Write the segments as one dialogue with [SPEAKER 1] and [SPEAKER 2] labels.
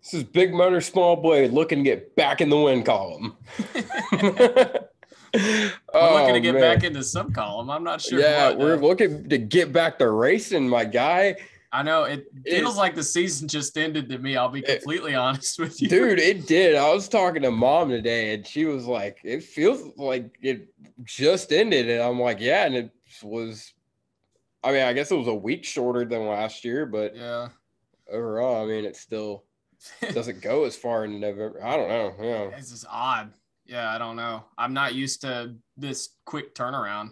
[SPEAKER 1] This is Big Motor, Small Blade looking to get back in the win column.
[SPEAKER 2] We're looking to get back into some column. I'm not sure.
[SPEAKER 1] Yeah, we're looking to get back to racing, my guy.
[SPEAKER 2] I know it feels like the season just ended to me. I'll be completely honest with you.
[SPEAKER 1] Dude, it did. I was talking to Mom today and she was like, it feels like it just ended. And I'm like, yeah. And it was, I mean, I guess it was a week shorter than last year, but
[SPEAKER 2] yeah,
[SPEAKER 1] overall, I mean, it still doesn't go as far in November. I don't know. Yeah.
[SPEAKER 2] It's just odd. Yeah, I don't know. I'm not used to this quick turnaround.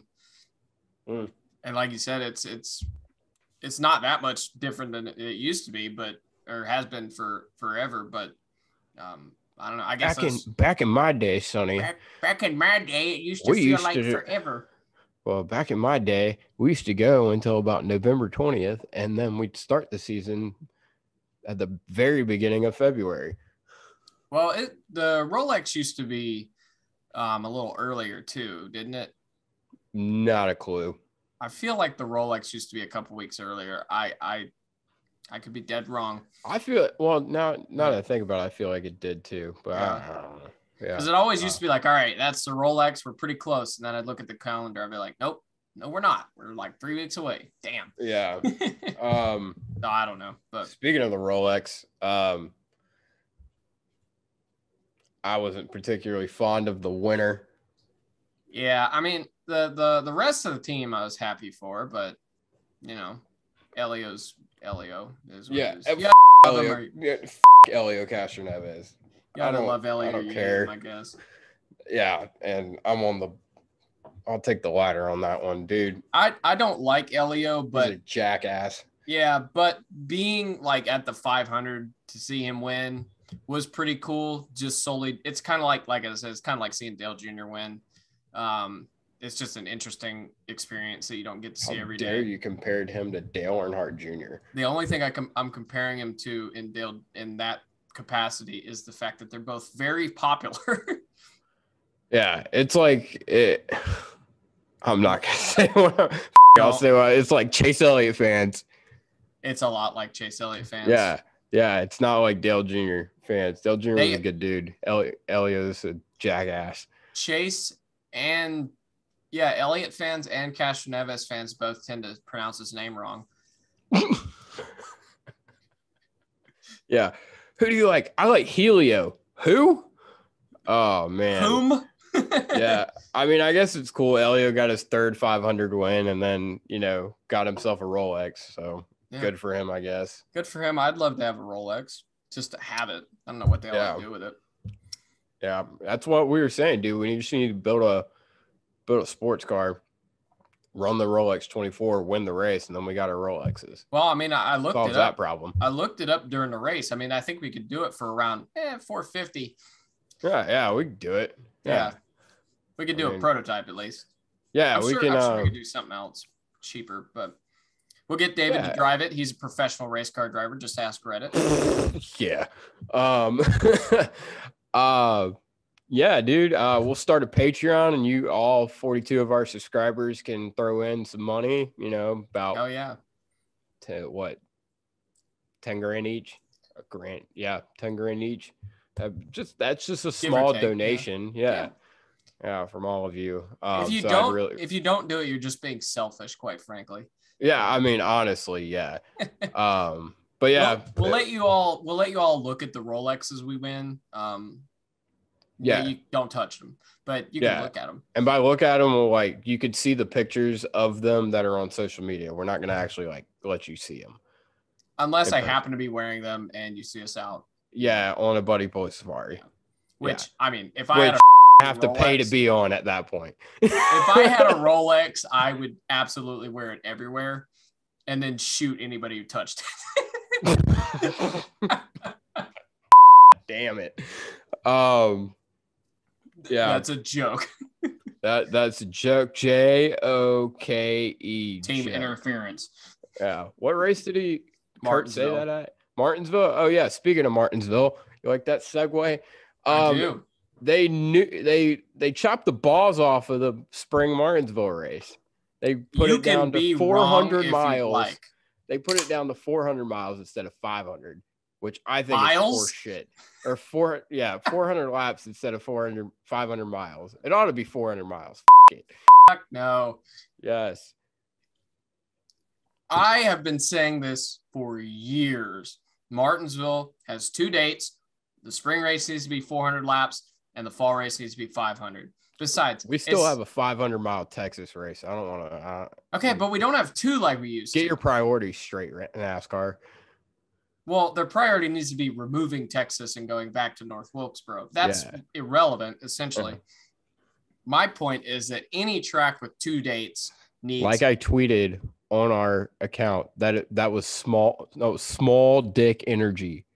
[SPEAKER 2] And like you said, it's not that much different than it used to be, or has been for forever. But I don't know. I guess
[SPEAKER 1] back in my day, Sonny.
[SPEAKER 2] Back in my day, it used to feel like forever.
[SPEAKER 1] Well, back in my day, we used to go until about November 20th, and then we'd start the season at the very beginning of February.
[SPEAKER 2] Well, the Rolex used to be a little earlier too, didn't it?
[SPEAKER 1] Not a clue.
[SPEAKER 2] I feel like the Rolex used to be a couple weeks earlier. I could be dead wrong.
[SPEAKER 1] I feel now that I think about it, I feel like it did too, but I don't know. Yeah,
[SPEAKER 2] because it always used to be like, all right, that's the Rolex. We're pretty close, and then I'd look at the calendar. I'd be like, nope, no, we're not. We're like 3 weeks away. Damn.
[SPEAKER 1] Yeah.
[SPEAKER 2] No, I don't know. But
[SPEAKER 1] speaking of the Rolex, I wasn't particularly fond of the winner.
[SPEAKER 2] Yeah, I mean the rest of the team I was happy for, but you know, Elio is what it is. Yeah,
[SPEAKER 1] Elio Castroneves.
[SPEAKER 2] I don't love Elio.
[SPEAKER 1] I don't care.
[SPEAKER 2] I guess.
[SPEAKER 1] Yeah, and I'll take the ladder on that one, dude.
[SPEAKER 2] I don't like Elio, but
[SPEAKER 1] he's a jackass.
[SPEAKER 2] Yeah, but being like at the 500 to see him win was pretty cool. Just solely, it's kind of like I said, it's kind of like seeing Dale Jr. win. It's just an interesting experience that you don't get to see every day. How dare
[SPEAKER 1] you compared him to Dale Earnhardt Jr.?
[SPEAKER 2] The only thing I'm comparing him to in that capacity is the fact that they're both very popular.
[SPEAKER 1] Yeah, it's like it. I'm not gonna say what I'll say. It's like Chase Elliott fans.
[SPEAKER 2] It's a lot like Chase Elliott fans.
[SPEAKER 1] Yeah. It's not like Dale Jr. fans. Dale Jr. is a good dude. Elio's a jackass.
[SPEAKER 2] Chase and Elliott fans and Castroneves fans both tend to pronounce his name wrong.
[SPEAKER 1] Yeah. Who do you like? I like Helio. Who? Oh, man.
[SPEAKER 2] Whom?
[SPEAKER 1] Yeah. I mean, I guess it's cool. Elio got his third 500 win and then, got himself a Rolex. So good for him, I guess.
[SPEAKER 2] Good for him. I'd love to have a Rolex just to have it. I don't know what the hell I'd do with it.
[SPEAKER 1] Yeah. That's what we were saying, dude. We just need to build a sports car, run the Rolex 24, win the race, and then we got our Rolexes.
[SPEAKER 2] Well, I mean, I looked
[SPEAKER 1] Solves
[SPEAKER 2] it up.
[SPEAKER 1] That problem.
[SPEAKER 2] I looked it up during the race. I mean, I think we could do it for around 450.
[SPEAKER 1] Yeah, we could do it.
[SPEAKER 2] Yeah. We could do a prototype at least.
[SPEAKER 1] Yeah,
[SPEAKER 2] I'm sure we could do something else cheaper, but we'll get David to drive it. He's a professional race car driver. Just ask Reddit.
[SPEAKER 1] Yeah. Yeah, dude. We'll start a Patreon, and all 42 of our subscribers can throw in some money. About to what, 10 grand each, a grand. Yeah, 10 grand each. That's just a small donation. Yeah, from all of you.
[SPEAKER 2] If you don't do it, you're just being selfish, quite frankly.
[SPEAKER 1] Yeah, I mean, honestly, yeah. But yeah,
[SPEAKER 2] we'll let you all look at the Rolexes we win. You don't touch them, but you can look at them.
[SPEAKER 1] And by look at them, you could see the pictures of them that are on social media. We're not going to actually let you see them.
[SPEAKER 2] Unless I happen to be wearing them and you see us out.
[SPEAKER 1] Yeah, on a Buddy Boy Safari.
[SPEAKER 2] Which, I mean, if I had
[SPEAKER 1] have to pay to be on at that point.
[SPEAKER 2] If I had a Rolex, I would absolutely wear it everywhere and then shoot anybody who touched it.
[SPEAKER 1] Damn it. Yeah,
[SPEAKER 2] that's a joke.
[SPEAKER 1] That's a joke. Joke.
[SPEAKER 2] Team interference.
[SPEAKER 1] Yeah. What race did Kurt say that at? Martinsville. Oh yeah. Speaking of Martinsville, you like that segue?
[SPEAKER 2] I do.
[SPEAKER 1] They chopped the balls off of the spring Martinsville race. They put it down to 400 miles. They put it down to 400 miles instead of 500, which I think
[SPEAKER 2] miles?
[SPEAKER 1] is horseshit. Or 400 laps instead of 500 miles. It ought to be 400 miles. It.
[SPEAKER 2] Fuck no.
[SPEAKER 1] Yes.
[SPEAKER 2] I have been saying this for years. Martinsville has 2 dates. The spring race needs to be 400 laps, and the fall race needs to be 500. Besides,
[SPEAKER 1] we still have a 500-mile Texas race. I don't want to.
[SPEAKER 2] Okay, but we don't have 2 like we used to.
[SPEAKER 1] Get your priorities straight, NASCAR.
[SPEAKER 2] Well, their priority needs to be removing Texas and going back to North Wilkesboro. That's irrelevant, essentially. My point is that any track with 2 dates needs.
[SPEAKER 1] Like I tweeted on our account that was small dick energy.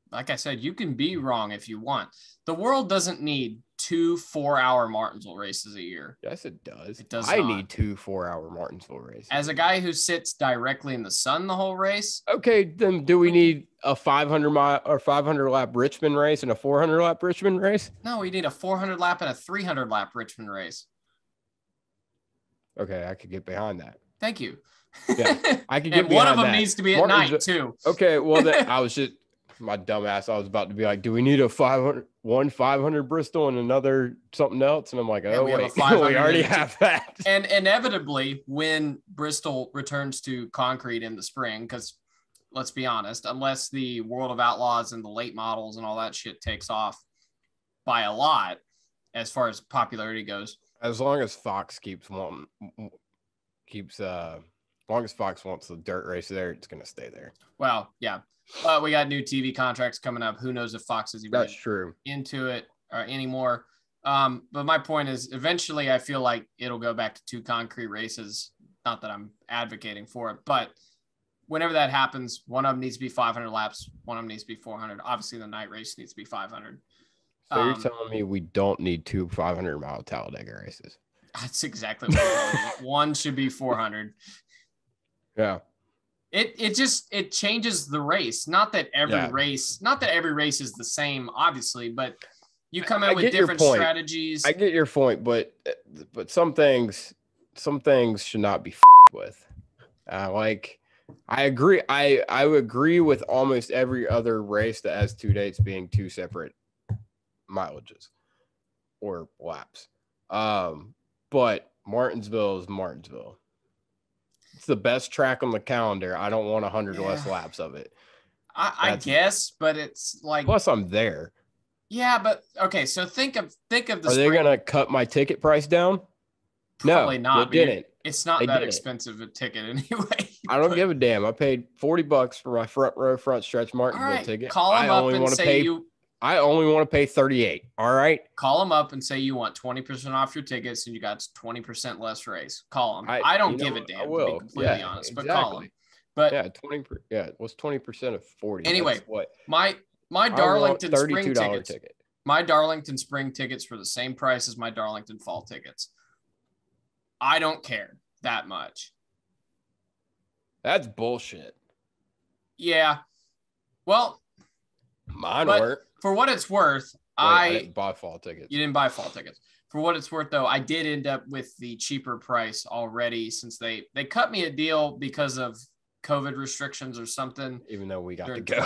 [SPEAKER 2] Like I said, you can be wrong if you want. The world doesn't need 2 4-hour Martinsville races a year.
[SPEAKER 1] Yes, it does.
[SPEAKER 2] It does.
[SPEAKER 1] I need 2 4-hour Martinsville races.
[SPEAKER 2] As a guy who sits directly in the sun the whole race.
[SPEAKER 1] Okay, then do we need a 500-mile or 500-lap Richmond race and a 400-lap Richmond race?
[SPEAKER 2] No, we need a 400-lap and a 300-lap Richmond race.
[SPEAKER 1] Okay, I could get behind that.
[SPEAKER 2] Thank you.
[SPEAKER 1] Yeah, I could get
[SPEAKER 2] and
[SPEAKER 1] behind
[SPEAKER 2] one of them
[SPEAKER 1] that.
[SPEAKER 2] needs to be at night too.
[SPEAKER 1] Okay, well then I was just my dumb ass. I was about to be like, do we need a 500 Bristol and another something else? And I'm like, oh wait, we already have that.
[SPEAKER 2] And inevitably, when Bristol returns to concrete in the spring, because let's be honest, unless the World of Outlaws and the late models and all that shit takes off by a lot, as far as popularity goes.
[SPEAKER 1] As long as Fox as long as Fox wants the dirt race there, it's going to stay there.
[SPEAKER 2] Well, yeah. We got new TV contracts coming up. Who knows if Fox is even into it anymore. But my point is, eventually I feel like it'll go back to 2 concrete races. Not that I'm advocating for it, but whenever that happens, one of them needs to be 500 laps. One of them needs to be 400. Obviously, the night race needs to be 500.
[SPEAKER 1] So you're telling me we don't need 2 500-mile Talladega races?
[SPEAKER 2] That's exactly what I'm telling you. One should be 400.
[SPEAKER 1] Yeah.
[SPEAKER 2] It changes the race. Not that every race is the same, obviously, but you come in with different strategies.
[SPEAKER 1] I get your point, but some things should not be with. I agree. I agree with almost every other race that has 2 dates being 2 separate mileages or laps. But Martinsville is Martinsville. It's the best track on the calendar. I don't want 100 less laps of it.
[SPEAKER 2] I guess, but it's like.
[SPEAKER 1] Plus, I'm there.
[SPEAKER 2] Yeah, but okay. So think of the.
[SPEAKER 1] Are they gonna cut my ticket price down?
[SPEAKER 2] Probably
[SPEAKER 1] no,
[SPEAKER 2] not.
[SPEAKER 1] They didn't.
[SPEAKER 2] It's not that expensive a ticket anyway.
[SPEAKER 1] I don't give a damn. I paid $40 for my front row, front stretch Martinsville ticket.
[SPEAKER 2] Call them up and say
[SPEAKER 1] I only want to pay $38. All right.
[SPEAKER 2] Call them up and say you want 20% off your tickets and you got 20% less race. Call them. I don't give a damn, to be completely honest, but call them. But
[SPEAKER 1] it was 20% of 40.
[SPEAKER 2] Anyway, my Darlington spring tickets. My Darlington spring tickets for the same price as my Darlington fall tickets. I don't care that much.
[SPEAKER 1] That's bullshit.
[SPEAKER 2] Yeah. Well,
[SPEAKER 1] mine weren't.
[SPEAKER 2] For what it's worth,
[SPEAKER 1] I didn't buy fall tickets.
[SPEAKER 2] You didn't buy fall tickets. For what it's worth, though, I did end up with the cheaper price already since they cut me a deal because of COVID restrictions or something.
[SPEAKER 1] Even though we got to go.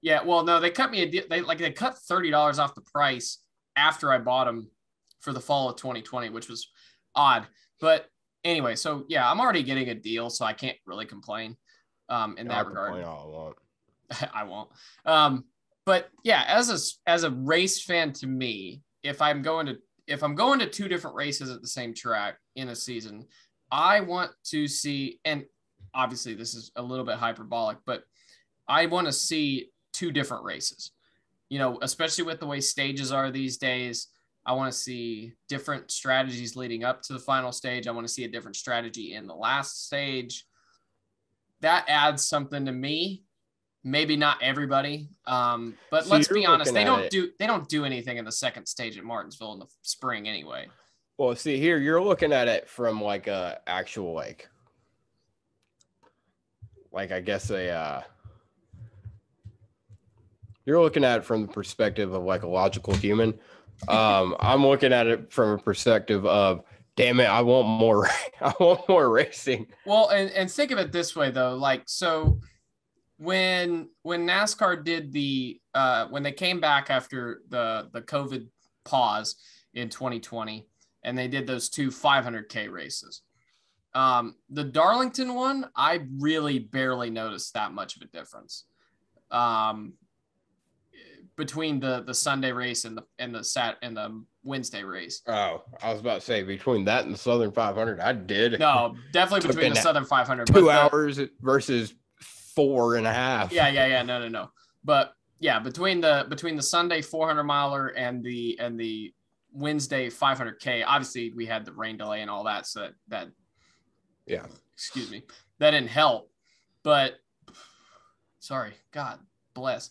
[SPEAKER 2] Yeah, well, no, they cut me a deal. They cut $30 off the price after I bought them for the fall of 2020, which was odd. But anyway, so yeah, I'm already getting a deal, so I can't really complain in that regard. I won't. But yeah, as a race fan, to me, if I'm going to 2 different races at the same track in a season, I want to see, and obviously this is a little bit hyperbolic, but I want to see 2 different races. You know, especially with the way stages are these days, I want to see different strategies leading up to the final stage. I want to see a different strategy in the last stage. That adds something to me. Maybe not everybody, but let's be honest. They don't do anything in the second stage at Martinsville in the spring anyway.
[SPEAKER 1] Well, see here, you're looking at it from like a actual like I guess you're looking at it from the perspective of like a logical human. I'm looking at it from a perspective of, damn it, I want more. I want more racing.
[SPEAKER 2] Well, and think of it this way though, like so. when NASCAR did the when they came back after the COVID pause in 2020, and they did those two 500K races. The Darlington one, I really barely noticed that much of a difference between the Sunday race and the Wednesday race.
[SPEAKER 1] Oh, I was about to say between that and the Southern 500, I did.
[SPEAKER 2] No, definitely between the Southern 500.
[SPEAKER 1] 2 hours versus 4.5.
[SPEAKER 2] Yeah. No. But yeah, between the Sunday 400 miler and the Wednesday 500K, obviously we had the rain delay and all that, so that
[SPEAKER 1] yeah,
[SPEAKER 2] excuse me, that didn't help. But sorry, God bless.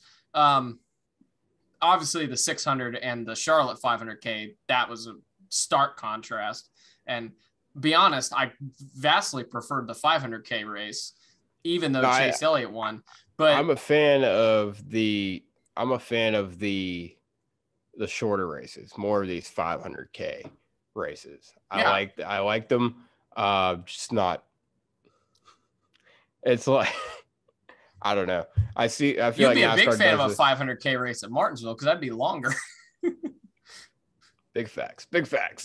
[SPEAKER 2] Obviously the 600 and the Charlotte 500K, that was a stark contrast. And be honest, I vastly preferred the 500K race, even though Chase Elliott won. But
[SPEAKER 1] I'm a fan of the shorter races, more of these 500K races.
[SPEAKER 2] Yeah.
[SPEAKER 1] I like them. Just not. It's like I don't know. I feel
[SPEAKER 2] you'd
[SPEAKER 1] like
[SPEAKER 2] be a
[SPEAKER 1] NASCAR
[SPEAKER 2] big fan of a 500K race at Martinsville because that'd be longer.
[SPEAKER 1] Big facts.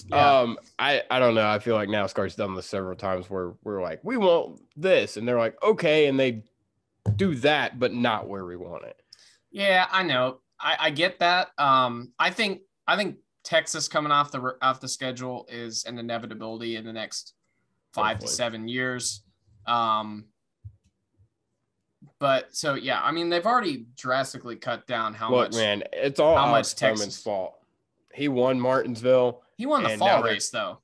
[SPEAKER 2] Yeah.
[SPEAKER 1] I don't know. I feel like NASCAR's done this several times where we're like, we want this, and they're like, okay, and they do that, but not where we want it.
[SPEAKER 2] Yeah, I know. I get that. I think Texas coming off the schedule is an inevitability in the next 5 to 7 years. But so yeah, I mean they've already drastically cut down how much. Look,
[SPEAKER 1] man, it's all Alex Texas' fault. He won Martinsville.
[SPEAKER 2] He won the fall race though.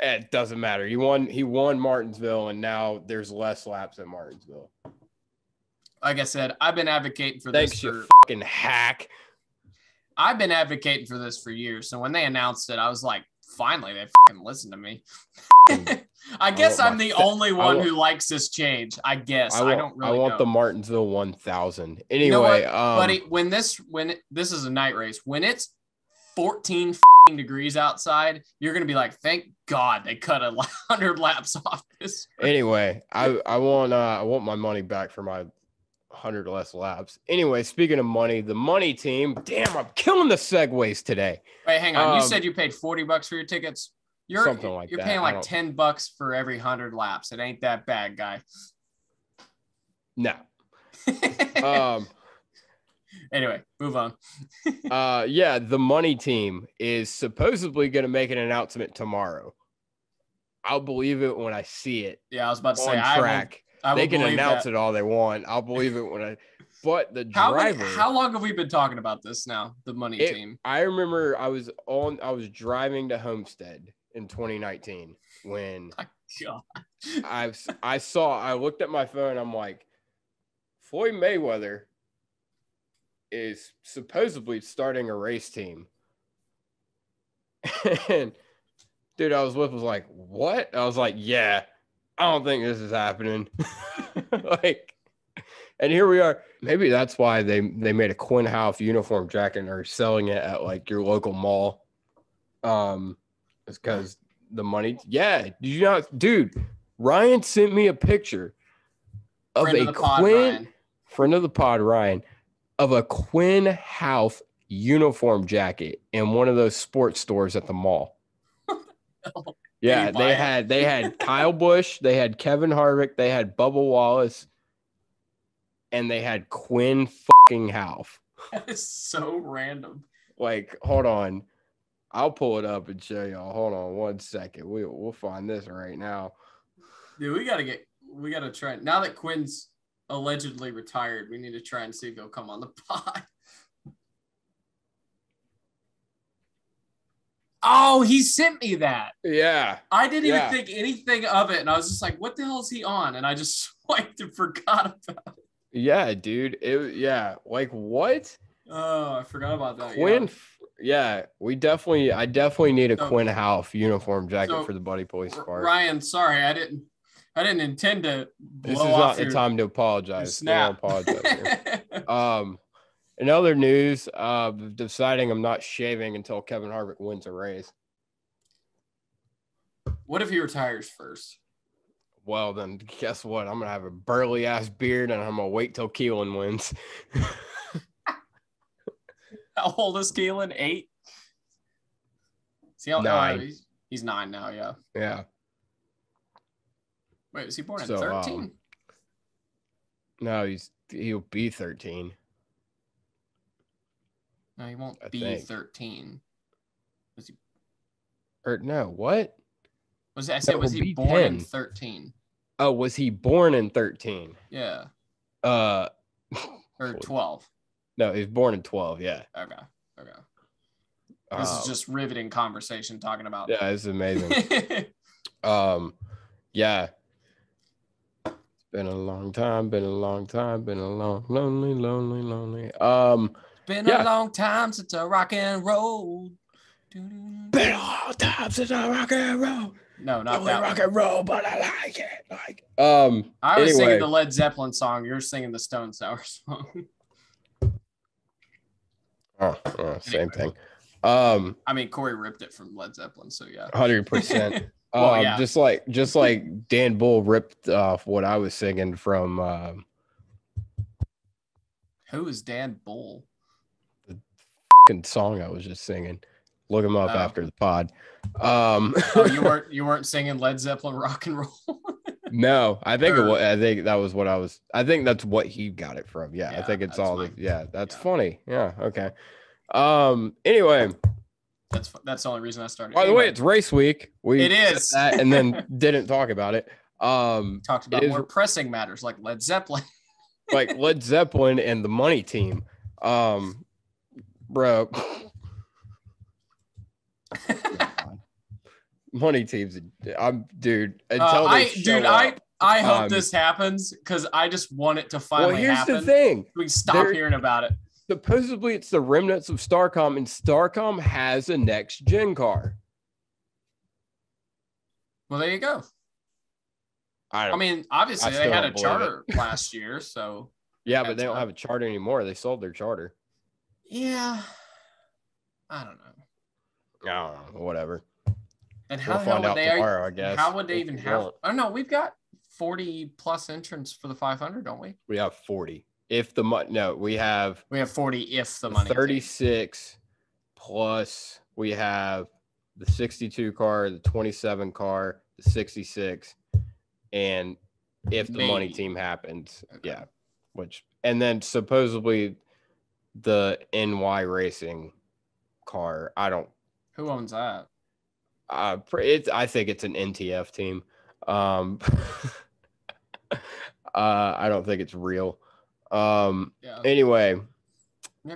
[SPEAKER 1] It doesn't matter. He won Martinsville, and now there's less laps at Martinsville.
[SPEAKER 2] Like I said, I've been advocating for this.
[SPEAKER 1] Thanks, you fucking hack.
[SPEAKER 2] I've been advocating for this for years. So when they announced it, I was like, finally, they fucking listened to me. I guess I'm the only one who likes this change. I guess I don't really.
[SPEAKER 1] I want
[SPEAKER 2] know.
[SPEAKER 1] The Martinsville 1000. Anyway,
[SPEAKER 2] you know what, buddy, when this is a night race, when it's 14 degrees outside, you're gonna be like, thank God they cut 100 laps off this race.
[SPEAKER 1] Anyway, I want my money back for my 100 less laps. Anyway, speaking of money, the money team. Damn, I'm killing the segues today.
[SPEAKER 2] Wait, hang on. You said you paid $40 for your tickets. You're paying like $10 for every 100 laps. It ain't that bad, guy.
[SPEAKER 1] No.
[SPEAKER 2] Anyway, move on.
[SPEAKER 1] Yeah, the money team is supposedly going to make an announcement tomorrow. I'll believe it when I see it.
[SPEAKER 2] Yeah, I was about to say
[SPEAKER 1] track. They can announce it all they want. I'll believe it when I. But the driver.
[SPEAKER 2] How long have we been talking about this now? The money team.
[SPEAKER 1] I remember I was driving to Homestead in 2019 when I looked at my phone. I'm like, Floyd Mayweather is supposedly starting a race team. And dude I was with was like, what? I was like, yeah, I don't think this is happening. Like, and here we are. Maybe that's why they made a Quinn House uniform jacket and are selling it at like your local mall. It's because the money. Yeah, did you not, dude? Ryan sent me a picture of friend of the pod, Ryan, of a Quinn House uniform jacket in one of those sports stores at the mall. Yeah, they had Kyle Busch, they had Kevin Harvick, they had Bubba Wallace, and they had Quinn fucking House.
[SPEAKER 2] That is so random.
[SPEAKER 1] Like, hold on. I'll pull it up and show y'all. Hold on 1 second. We'll find this right now.
[SPEAKER 2] Dude, we gotta try. Now that Quinn's allegedly retired, we need to try and see if he'll come on the pod. Oh, he sent me that.
[SPEAKER 1] Yeah.
[SPEAKER 2] I didn't even think anything of it. And I was just like, what the hell is he on? And I just swiped and forgot about it.
[SPEAKER 1] Yeah, dude. Like what?
[SPEAKER 2] Oh, I forgot about that.
[SPEAKER 1] Quinn. Yeah, I definitely need a Quinn House uniform jacket for the Buddy Police Park.
[SPEAKER 2] Ryan, sorry, I didn't intend to blow
[SPEAKER 1] This is
[SPEAKER 2] off
[SPEAKER 1] not the time to apologize.
[SPEAKER 2] Snap.
[SPEAKER 1] Don't apologize. In other news, deciding I'm not shaving until Kevin Harvick wins a race.
[SPEAKER 2] What if he retires first?
[SPEAKER 1] Well, then guess what? I'm gonna have a burly ass beard, and I'm gonna wait till Keelan wins.
[SPEAKER 2] How old is Keelan? 8. See how
[SPEAKER 1] 9.
[SPEAKER 2] He's 9 now. Yeah.
[SPEAKER 1] Yeah.
[SPEAKER 2] Wait, was he born in 13?
[SPEAKER 1] No, he'll be 13.
[SPEAKER 2] No, he won't be 13. Was he?
[SPEAKER 1] Or no, what?
[SPEAKER 2] Was he born
[SPEAKER 1] 10.
[SPEAKER 2] in 13?
[SPEAKER 1] Oh, was he born in 13?
[SPEAKER 2] Yeah.
[SPEAKER 1] Or
[SPEAKER 2] 12.
[SPEAKER 1] No, he was born in 12. Yeah.
[SPEAKER 2] Okay. This is just riveting conversation talking about.
[SPEAKER 1] Yeah, it's amazing. Yeah. Been a long time, been a long, lonely.
[SPEAKER 2] Been a long time since I rock and roll.
[SPEAKER 1] Been a long time since I rock and roll.
[SPEAKER 2] No, not that
[SPEAKER 1] rock and roll, but I like it.
[SPEAKER 2] I was singing the Led Zeppelin song. You're singing the Stone Sour song.
[SPEAKER 1] Same thing.
[SPEAKER 2] I mean, Corey ripped it from Led Zeppelin, so yeah.
[SPEAKER 1] 100%.
[SPEAKER 2] Well, yeah.
[SPEAKER 1] Just like Dan Bull ripped off what I was singing from.
[SPEAKER 2] Who is Dan Bull?
[SPEAKER 1] The song I was just singing. Look him up after the pod.
[SPEAKER 2] You weren't singing Led Zeppelin rock and roll?
[SPEAKER 1] No, I think that was what I was. I think that's what he got it from. Yeah, I think it's all. That's funny. Yeah. Okay. Anyway.
[SPEAKER 2] That's the only reason I started.
[SPEAKER 1] By the way, it's race week.
[SPEAKER 2] It is.
[SPEAKER 1] That and then didn't talk about it.
[SPEAKER 2] Talked about more pressing matters like Led Zeppelin.
[SPEAKER 1] Like Led Zeppelin and the Money Team. Bro. Money Teams. Dude. Until
[SPEAKER 2] I hope this happens because I just want it to finally happen.
[SPEAKER 1] Here's the thing.
[SPEAKER 2] We can stop hearing about it.
[SPEAKER 1] Supposedly it's the remnants of Starcom, and Starcom has a next gen car.
[SPEAKER 2] Well, there you go. I mean, obviously they had a charter last year, so
[SPEAKER 1] yeah, but they don't have a charter anymore. They sold their charter.
[SPEAKER 2] Yeah, I don't know.
[SPEAKER 1] Whatever.
[SPEAKER 2] And how
[SPEAKER 1] we'll find out tomorrow, I guess.
[SPEAKER 2] How would they even have? Oh no, we've got 40 plus entrants for the 500, don't we?
[SPEAKER 1] We have 40. If the we have
[SPEAKER 2] 40 if the money
[SPEAKER 1] 36 plus we have the 62 car, the 27 car, the 66, and if the money team happens, yeah, and then supposedly the NY Racing car.
[SPEAKER 2] Who owns that?
[SPEAKER 1] I think it's an NTF team. I don't think it's real. Anyway,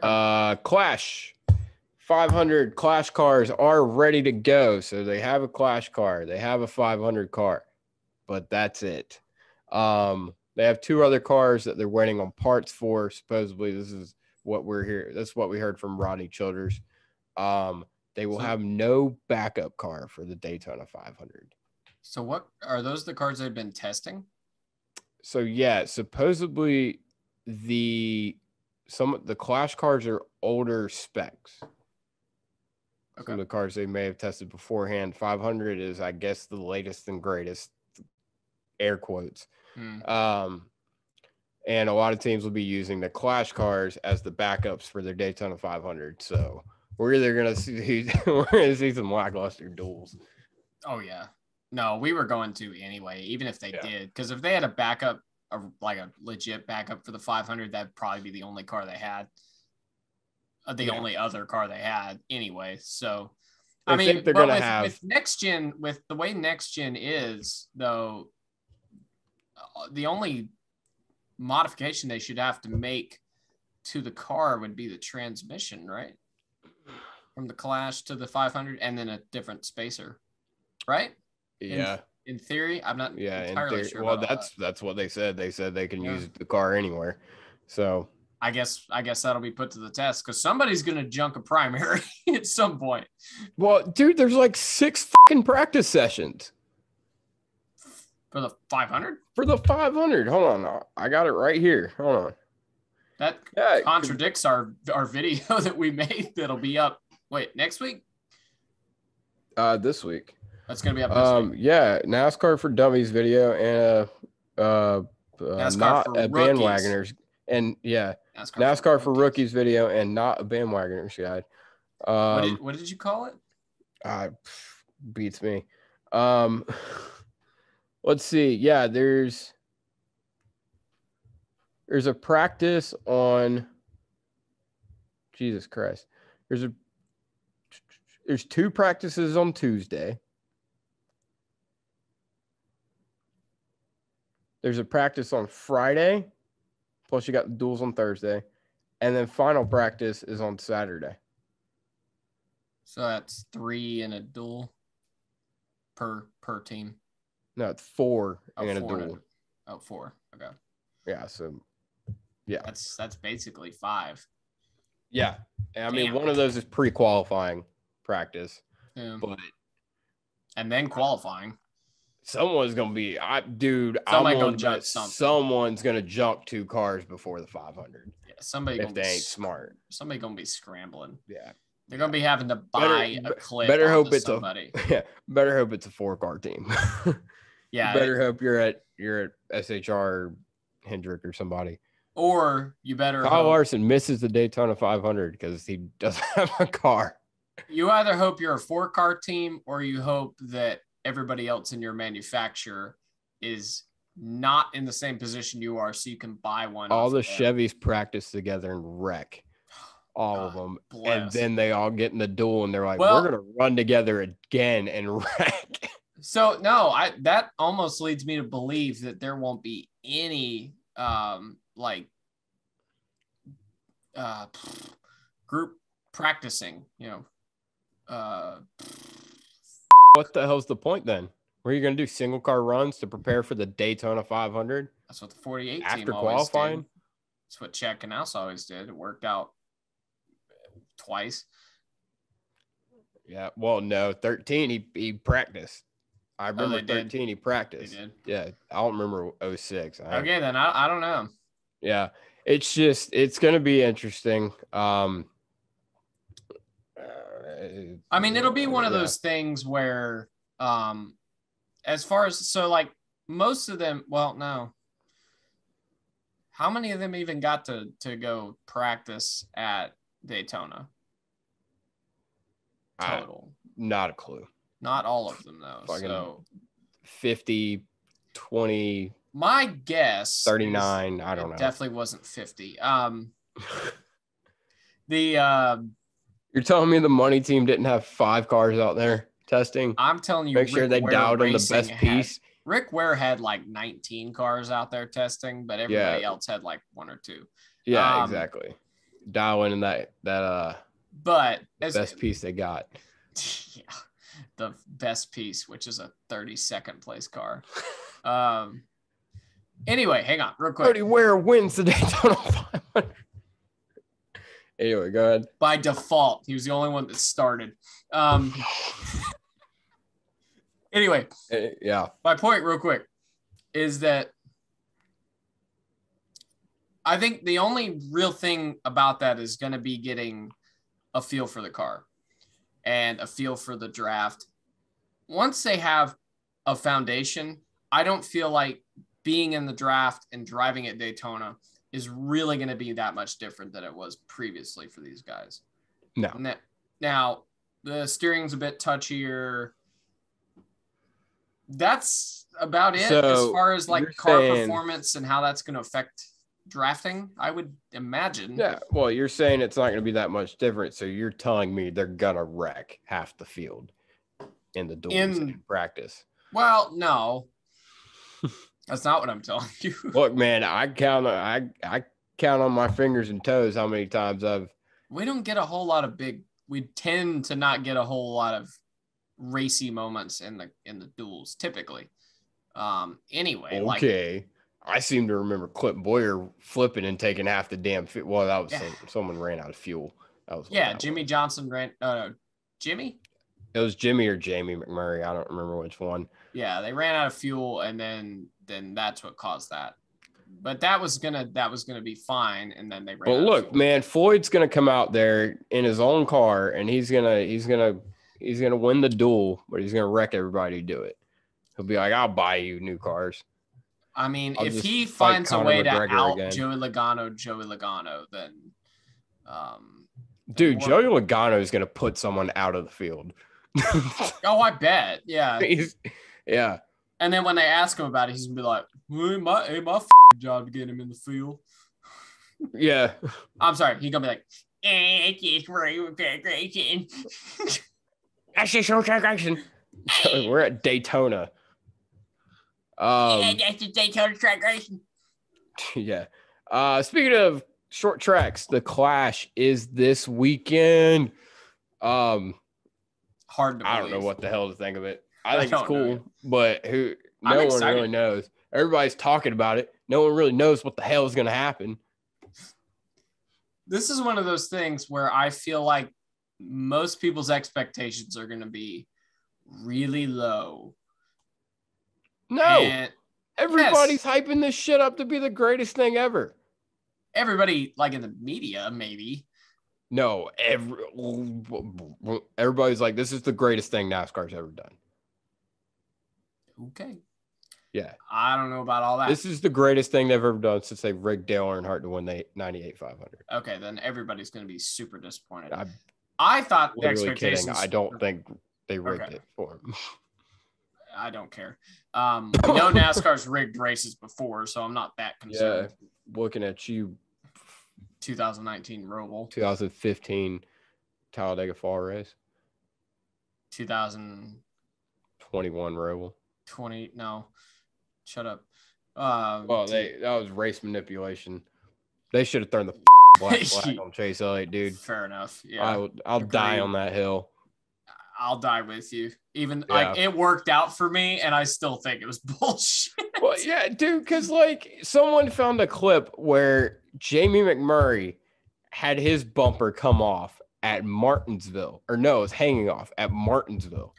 [SPEAKER 1] Clash 500 Clash cars are ready to go. So they have a Clash car, they have a 500 car, but that's it. They have 2 other cars that they're waiting on parts for. Supposedly, this is what we're here. That's what we heard from Rodney Childers. They will have no backup car for the Daytona 500.
[SPEAKER 2] So what are those the cars they've been testing?
[SPEAKER 1] So yeah, supposedly some of the Clash cars are older specs. Okay. Some of the cars they may have tested beforehand. 500 is, I guess, the latest and greatest, air quotes. And a lot of teams will be using the Clash cars as the backups for their Daytona 500. So we're either gonna see some lackluster duels.
[SPEAKER 2] Oh yeah, no, we were going to anyway, even if they did, because if they had a backup, like a legit backup for the 500, that'd probably be the only car they had, only other car they had anyway. So I mean, they're gonna have with next gen, with the way next gen is though, the only modification they should have to make to the car would be the transmission, right? From the Clash to the 500, and then a different spacer, right?
[SPEAKER 1] Yeah.
[SPEAKER 2] In theory, I'm not entirely sure.
[SPEAKER 1] Well, that's what they said. They said they can use the car anywhere. So
[SPEAKER 2] I guess that'll be put to the test because somebody's gonna junk a primary at some point.
[SPEAKER 1] Well, dude, there's like 6 fucking practice sessions
[SPEAKER 2] for the 500.
[SPEAKER 1] For the 500, hold on, I got it right here. Hold on.
[SPEAKER 2] That contradicts our video that we made. That'll be up. Wait, next week?
[SPEAKER 1] This week.
[SPEAKER 2] That's gonna be up this week.
[SPEAKER 1] Yeah, NASCAR for Dummies video and
[SPEAKER 2] NASCAR
[SPEAKER 1] not
[SPEAKER 2] for
[SPEAKER 1] a bandwagoners, and NASCAR for rookies video and not a bandwagoners guide.
[SPEAKER 2] What did you call it?
[SPEAKER 1] Beats me. Let's see. Yeah, there's a practice on. Jesus Christ. There's 2 practices on Tuesday. There's a practice on Friday. Plus you got the duels on Thursday. And then final practice is on Saturday.
[SPEAKER 2] So that's 3 in a duel per team.
[SPEAKER 1] No, it's 4 in a duel.
[SPEAKER 2] 4. Okay.
[SPEAKER 1] Yeah, so yeah.
[SPEAKER 2] That's basically 5.
[SPEAKER 1] Yeah. I mean, one of those is pre-qualifying practice.
[SPEAKER 2] Yeah. And then qualifying.
[SPEAKER 1] Someone's gonna be, someone's gonna jump 2 cars before the 500.
[SPEAKER 2] Yeah, somebody
[SPEAKER 1] if they ain't smart.
[SPEAKER 2] Somebody gonna be scrambling.
[SPEAKER 1] Yeah,
[SPEAKER 2] they're gonna be having to buy a clip.
[SPEAKER 1] Better hope it's
[SPEAKER 2] somebody.
[SPEAKER 1] Better hope it's a 4-car team.
[SPEAKER 2] Yeah,
[SPEAKER 1] better hope you're at SHR Hendrick or somebody.
[SPEAKER 2] Or you better.
[SPEAKER 1] Kyle Larson misses the Daytona 500 because he doesn't have a car.
[SPEAKER 2] You either hope you're a 4-car team, or you hope that everybody else in your manufacturer is not in the same position you are, so you can buy one.
[SPEAKER 1] All the Chevys practice together and wreck. All of them. Bless. And then they all get in the duel and they're like, we're going to run together again and wreck.
[SPEAKER 2] So, no, that almost leads me to believe that there won't be any group practicing,
[SPEAKER 1] What the hell's the point then? What are you going to do? Single car runs to prepare for the Daytona 500?
[SPEAKER 2] That's what the 48
[SPEAKER 1] after
[SPEAKER 2] team always
[SPEAKER 1] qualifying
[SPEAKER 2] did. That's what Chad Knaus always did. It worked out twice.
[SPEAKER 1] Yeah, well, no, 13 he practiced. I remember 13 he practiced. Yeah, I don't remember 06.
[SPEAKER 2] Okay, then I don't know.
[SPEAKER 1] Yeah, it's going to be interesting.
[SPEAKER 2] I mean, it'll be one of those things where, as far as, most of them, well, no. How many of them even got to go practice at Daytona? Total.
[SPEAKER 1] Not a clue.
[SPEAKER 2] Not all of them, though. So
[SPEAKER 1] 50, 20.
[SPEAKER 2] My guess
[SPEAKER 1] 39. I don't know.
[SPEAKER 2] Definitely wasn't 50.
[SPEAKER 1] You're telling me the money team didn't have 5 cars out there testing?
[SPEAKER 2] I'm telling you,
[SPEAKER 1] make sure they dialed in the best piece.
[SPEAKER 2] Rick Ware had 19 cars out there testing, but everybody else had 1 or 2.
[SPEAKER 1] Yeah, exactly. Dial in that
[SPEAKER 2] but
[SPEAKER 1] best piece they got.
[SPEAKER 2] Yeah, the best piece, which is a 32nd place car. Anyway, hang on, real quick.
[SPEAKER 1] Cody Ware wins the Daytona 500. Anyway, go ahead.
[SPEAKER 2] By default, he was the only one that started. Anyway,
[SPEAKER 1] yeah.
[SPEAKER 2] My point, real quick, is that I think the only real thing about that is going to be getting a feel for the car and a feel for the draft. Once they have a foundation, I don't feel like being in the draft and driving at Daytona is really going to be that much different than it was previously for these guys.
[SPEAKER 1] No.
[SPEAKER 2] Now, the steering's a bit touchier. That's about it as far as car performance and how that's going to affect drafting, I would imagine.
[SPEAKER 1] Yeah, well, you're saying it's not going to be that much different, so you're telling me they're going to wreck half the field in the duels in practice.
[SPEAKER 2] Well, no. That's not what I'm telling you.
[SPEAKER 1] Look, man, I count on my fingers and toes how many times
[SPEAKER 2] we don't get a whole lot of we tend to not get a whole lot of racy moments in the duels typically. Anyway,
[SPEAKER 1] okay. I seem to remember Clint Boyer flipping and taking half the damn fuel. Well, that was someone ran out of fuel. That was
[SPEAKER 2] Jimmy Johnson ran. Jimmy.
[SPEAKER 1] It was Jimmy or Jamie McMurray. I don't remember which one.
[SPEAKER 2] Yeah, they ran out of fuel, and then that's what caused that. But that was gonna be fine, and then they ran.
[SPEAKER 1] But look, man, Floyd's gonna come out there in his own car, and he's gonna He's gonna win the duel, but he's gonna wreck everybody to do it. He'll be like, "I'll buy you new cars."
[SPEAKER 2] I mean, if he finds a way to out Joey Logano, then
[SPEAKER 1] dude, Joey Logano is gonna put someone out of the field.
[SPEAKER 2] Oh, I bet. Yeah.
[SPEAKER 1] Yeah.
[SPEAKER 2] And then when they ask him about it, he's gonna be like, my job to get him in the field.
[SPEAKER 1] Yeah.
[SPEAKER 2] I'm sorry. He's gonna be like, it's just road aggression.
[SPEAKER 1] That's just road aggression. We're at Daytona.
[SPEAKER 2] That's the Daytona track racing.
[SPEAKER 1] Yeah. Speaking of short tracks, the Clash is this weekend.
[SPEAKER 2] Hard to believe.
[SPEAKER 1] I don't know what the hell to think of it. I think it's cool, but no one really knows. Everybody's talking about it. No one really knows what the hell is going to happen.
[SPEAKER 2] This is one of those things where I feel like most people's expectations are going to be really low.
[SPEAKER 1] No, everybody's hyping this shit up to be the greatest thing ever.
[SPEAKER 2] Everybody, like in the media, maybe.
[SPEAKER 1] No, everybody's like, this is the greatest thing NASCAR's ever done.
[SPEAKER 2] Okay.
[SPEAKER 1] Yeah.
[SPEAKER 2] I don't know about all that.
[SPEAKER 1] This is the greatest thing they've ever done since they rigged Dale Earnhardt to win the 98 500.
[SPEAKER 2] Okay, then everybody's going to be super disappointed. I thought the expectations.
[SPEAKER 1] Kidding. I don't think they rigged it for him.
[SPEAKER 2] I don't care. We know NASCAR's rigged races before, so I'm not that concerned.
[SPEAKER 1] Yeah, looking at you.
[SPEAKER 2] 2019 Roval.
[SPEAKER 1] 2015 Talladega Fall race.
[SPEAKER 2] 2021
[SPEAKER 1] Roval.
[SPEAKER 2] No. Shut up.
[SPEAKER 1] That was race manipulation. They should have thrown the black flag on Chase Elliott, dude.
[SPEAKER 2] Fair enough. Yeah.
[SPEAKER 1] I'll die on that hill.
[SPEAKER 2] I'll die with you. Even like it worked out for me, and I still think it was bullshit.
[SPEAKER 1] Well, yeah, dude, because like someone found a clip where Jamie McMurray had his bumper come off at Martinsville, or no, it was hanging off at Martinsville.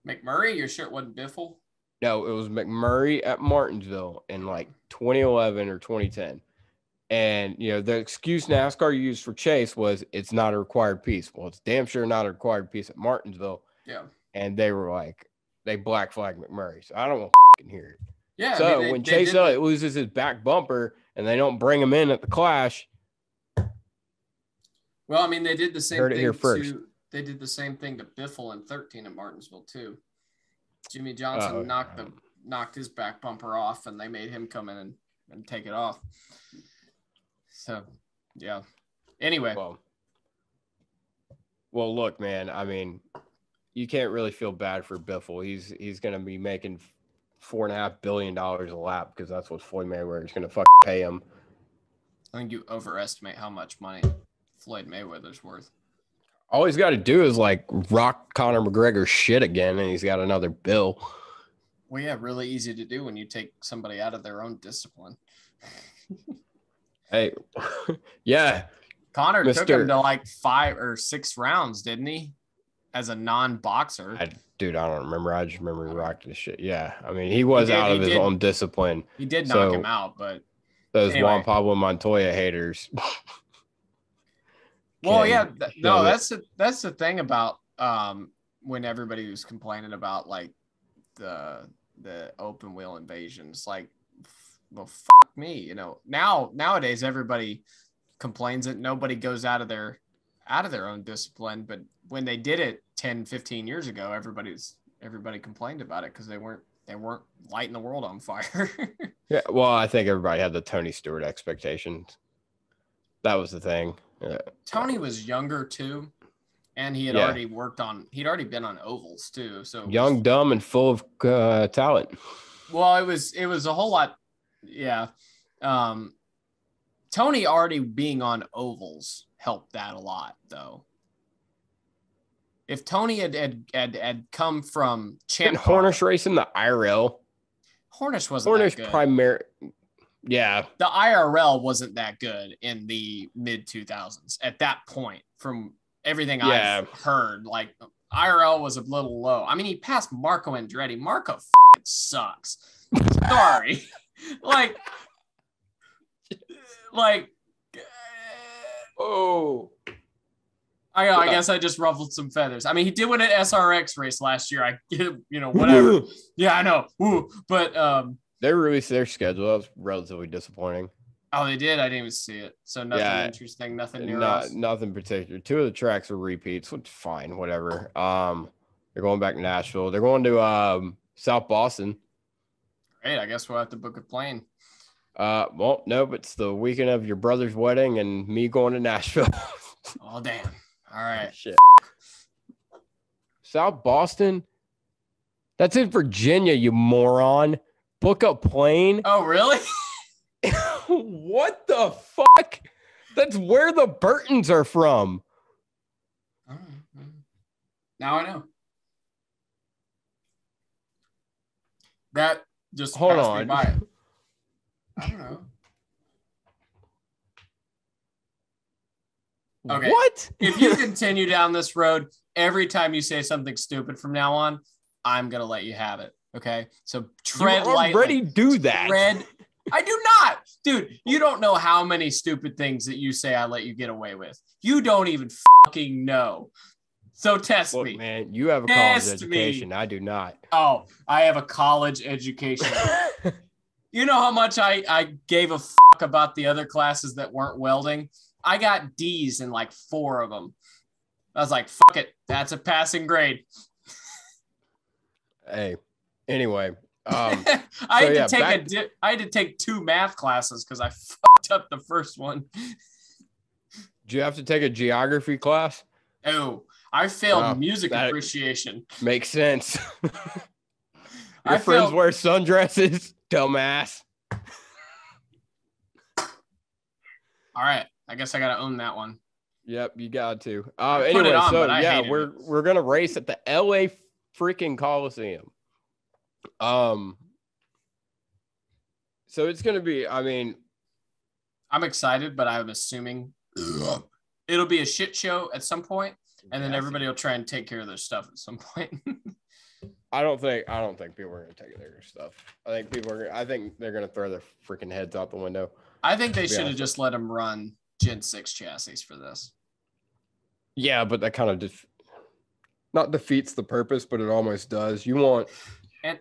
[SPEAKER 2] McMurray, you're sure it wasn't Biffle?
[SPEAKER 1] No, it was McMurray at Martinsville in like 2011 or 2010. And, you know, the excuse NASCAR used for Chase was it's not a required piece. Well, it's damn sure not a required piece at Martinsville.
[SPEAKER 2] Yeah.
[SPEAKER 1] And they were like, they black flagged McMurray. So I don't want to hear it.
[SPEAKER 2] Yeah.
[SPEAKER 1] So when Chase Elliott loses his back bumper and they don't bring him in at the Clash.
[SPEAKER 2] Well, I mean, they did the same
[SPEAKER 1] thing here first.
[SPEAKER 2] They did the same thing to Biffle in 13 at Martinsville, too. Jimmy Johnson knocked his back bumper off, and they made him come in and take it off. So, yeah. Anyway.
[SPEAKER 1] Well, look, man. I mean, you can't really feel bad for Biffle. He's going to be making $4.5 billion a lap because that's what Floyd Mayweather is going to pay him.
[SPEAKER 2] I think you overestimate how much money Floyd Mayweather's worth.
[SPEAKER 1] All he's got to do is like rock Conor McGregor's shit again, and he's got another bill.
[SPEAKER 2] Well, yeah, really easy to do when you take somebody out of their own discipline.
[SPEAKER 1] Hey, yeah.
[SPEAKER 2] Conor took him to like 5 or 6 rounds, didn't he? As a non-boxer.
[SPEAKER 1] Dude, I don't remember. I just remember he rocked his shit. Yeah. I mean, he was out of his own discipline.
[SPEAKER 2] He did knock him out, but.
[SPEAKER 1] Those Juan Pablo Montoya haters.
[SPEAKER 2] Well, yeah. No, that's the thing about when everybody was complaining about like the open wheel invasions. Like, well, fuck me, you know. Nowadays everybody complains that nobody goes out of their own discipline, but when they did it 10, 15 years ago, everybody complained about it because they weren't lighting the world on fire.
[SPEAKER 1] Yeah, well, I think everybody had the Tony Stewart expectations. That was the thing. Yeah.
[SPEAKER 2] Tony was younger too, and he had already been on ovals too. So
[SPEAKER 1] young, dumb, and full of talent.
[SPEAKER 2] Well, it was a whole lot. Yeah. Tony already being on ovals helped that a lot, though. If Tony had come from Champ
[SPEAKER 1] Hornish racing the IRL.
[SPEAKER 2] Hornish wasn't that good.
[SPEAKER 1] Yeah.
[SPEAKER 2] The IRL wasn't that good in the mid 2000s at that point. From everything I've heard, like IRL was a little low. I mean, he passed Marco Andretti. Marco sucks. Sorry. like, I guess I just ruffled some feathers. I mean, he did win an SRX race last year. I get, whatever. Yeah, I know. Woo. But
[SPEAKER 1] they released their schedule. That was relatively disappointing.
[SPEAKER 2] Oh, they did? I didn't even see it. So nothing interesting, nothing near us.
[SPEAKER 1] Nothing particular. 2 of the tracks are repeats, which fine, whatever. They're going back to Nashville. They're going to South Boston.
[SPEAKER 2] Great. I guess we'll have to book a plane.
[SPEAKER 1] Well, no, but it's the weekend of your brother's wedding and me going to Nashville.
[SPEAKER 2] Oh, damn. All right.
[SPEAKER 1] Shit. South Boston? That's in Virginia, you moron. Book a plane.
[SPEAKER 2] Oh, really?
[SPEAKER 1] What the fuck? That's where the Burtons are from.
[SPEAKER 2] Now I know. That just
[SPEAKER 1] hold
[SPEAKER 2] passed
[SPEAKER 1] on.
[SPEAKER 2] me by. I don't know. Okay.
[SPEAKER 1] What?
[SPEAKER 2] If you continue down this road, every time you say something stupid from now on, I'm gonna let you have it. Okay. So tread lightly.
[SPEAKER 1] You already do that.
[SPEAKER 2] I do not, dude. You don't know how many stupid things that you say I let you get away with. You don't even fucking know. So test me,
[SPEAKER 1] man. You have a college education. I do not.
[SPEAKER 2] Oh, I have a college education. You know how much I gave a fuck about the other classes that weren't welding? I got D's in like 4 of them. I was like, fuck it. That's a passing grade.
[SPEAKER 1] Hey, anyway.
[SPEAKER 2] I had to take 2 math classes because I fucked up the first one.
[SPEAKER 1] Did you have to take a geography class?
[SPEAKER 2] Oh, I failed music appreciation.
[SPEAKER 1] Makes sense. Your friends wear sundresses, dumbass.
[SPEAKER 2] All right. I guess I got to own that one.
[SPEAKER 1] Yep, you got to. Anyway, we're going to race at the LA freaking Coliseum. So it's going to be, I'm
[SPEAKER 2] excited, but I'm assuming it'll be a shit show at some point, and then everybody will try and take care of their stuff at some point.
[SPEAKER 1] I don't think people are going to take their stuff. I think they're going to throw their freaking heads out the window.
[SPEAKER 2] I think they should have just let them run Gen 6 chassis for this.
[SPEAKER 1] Yeah, but that kind of just not defeats the purpose, but it almost does. You want,
[SPEAKER 2] and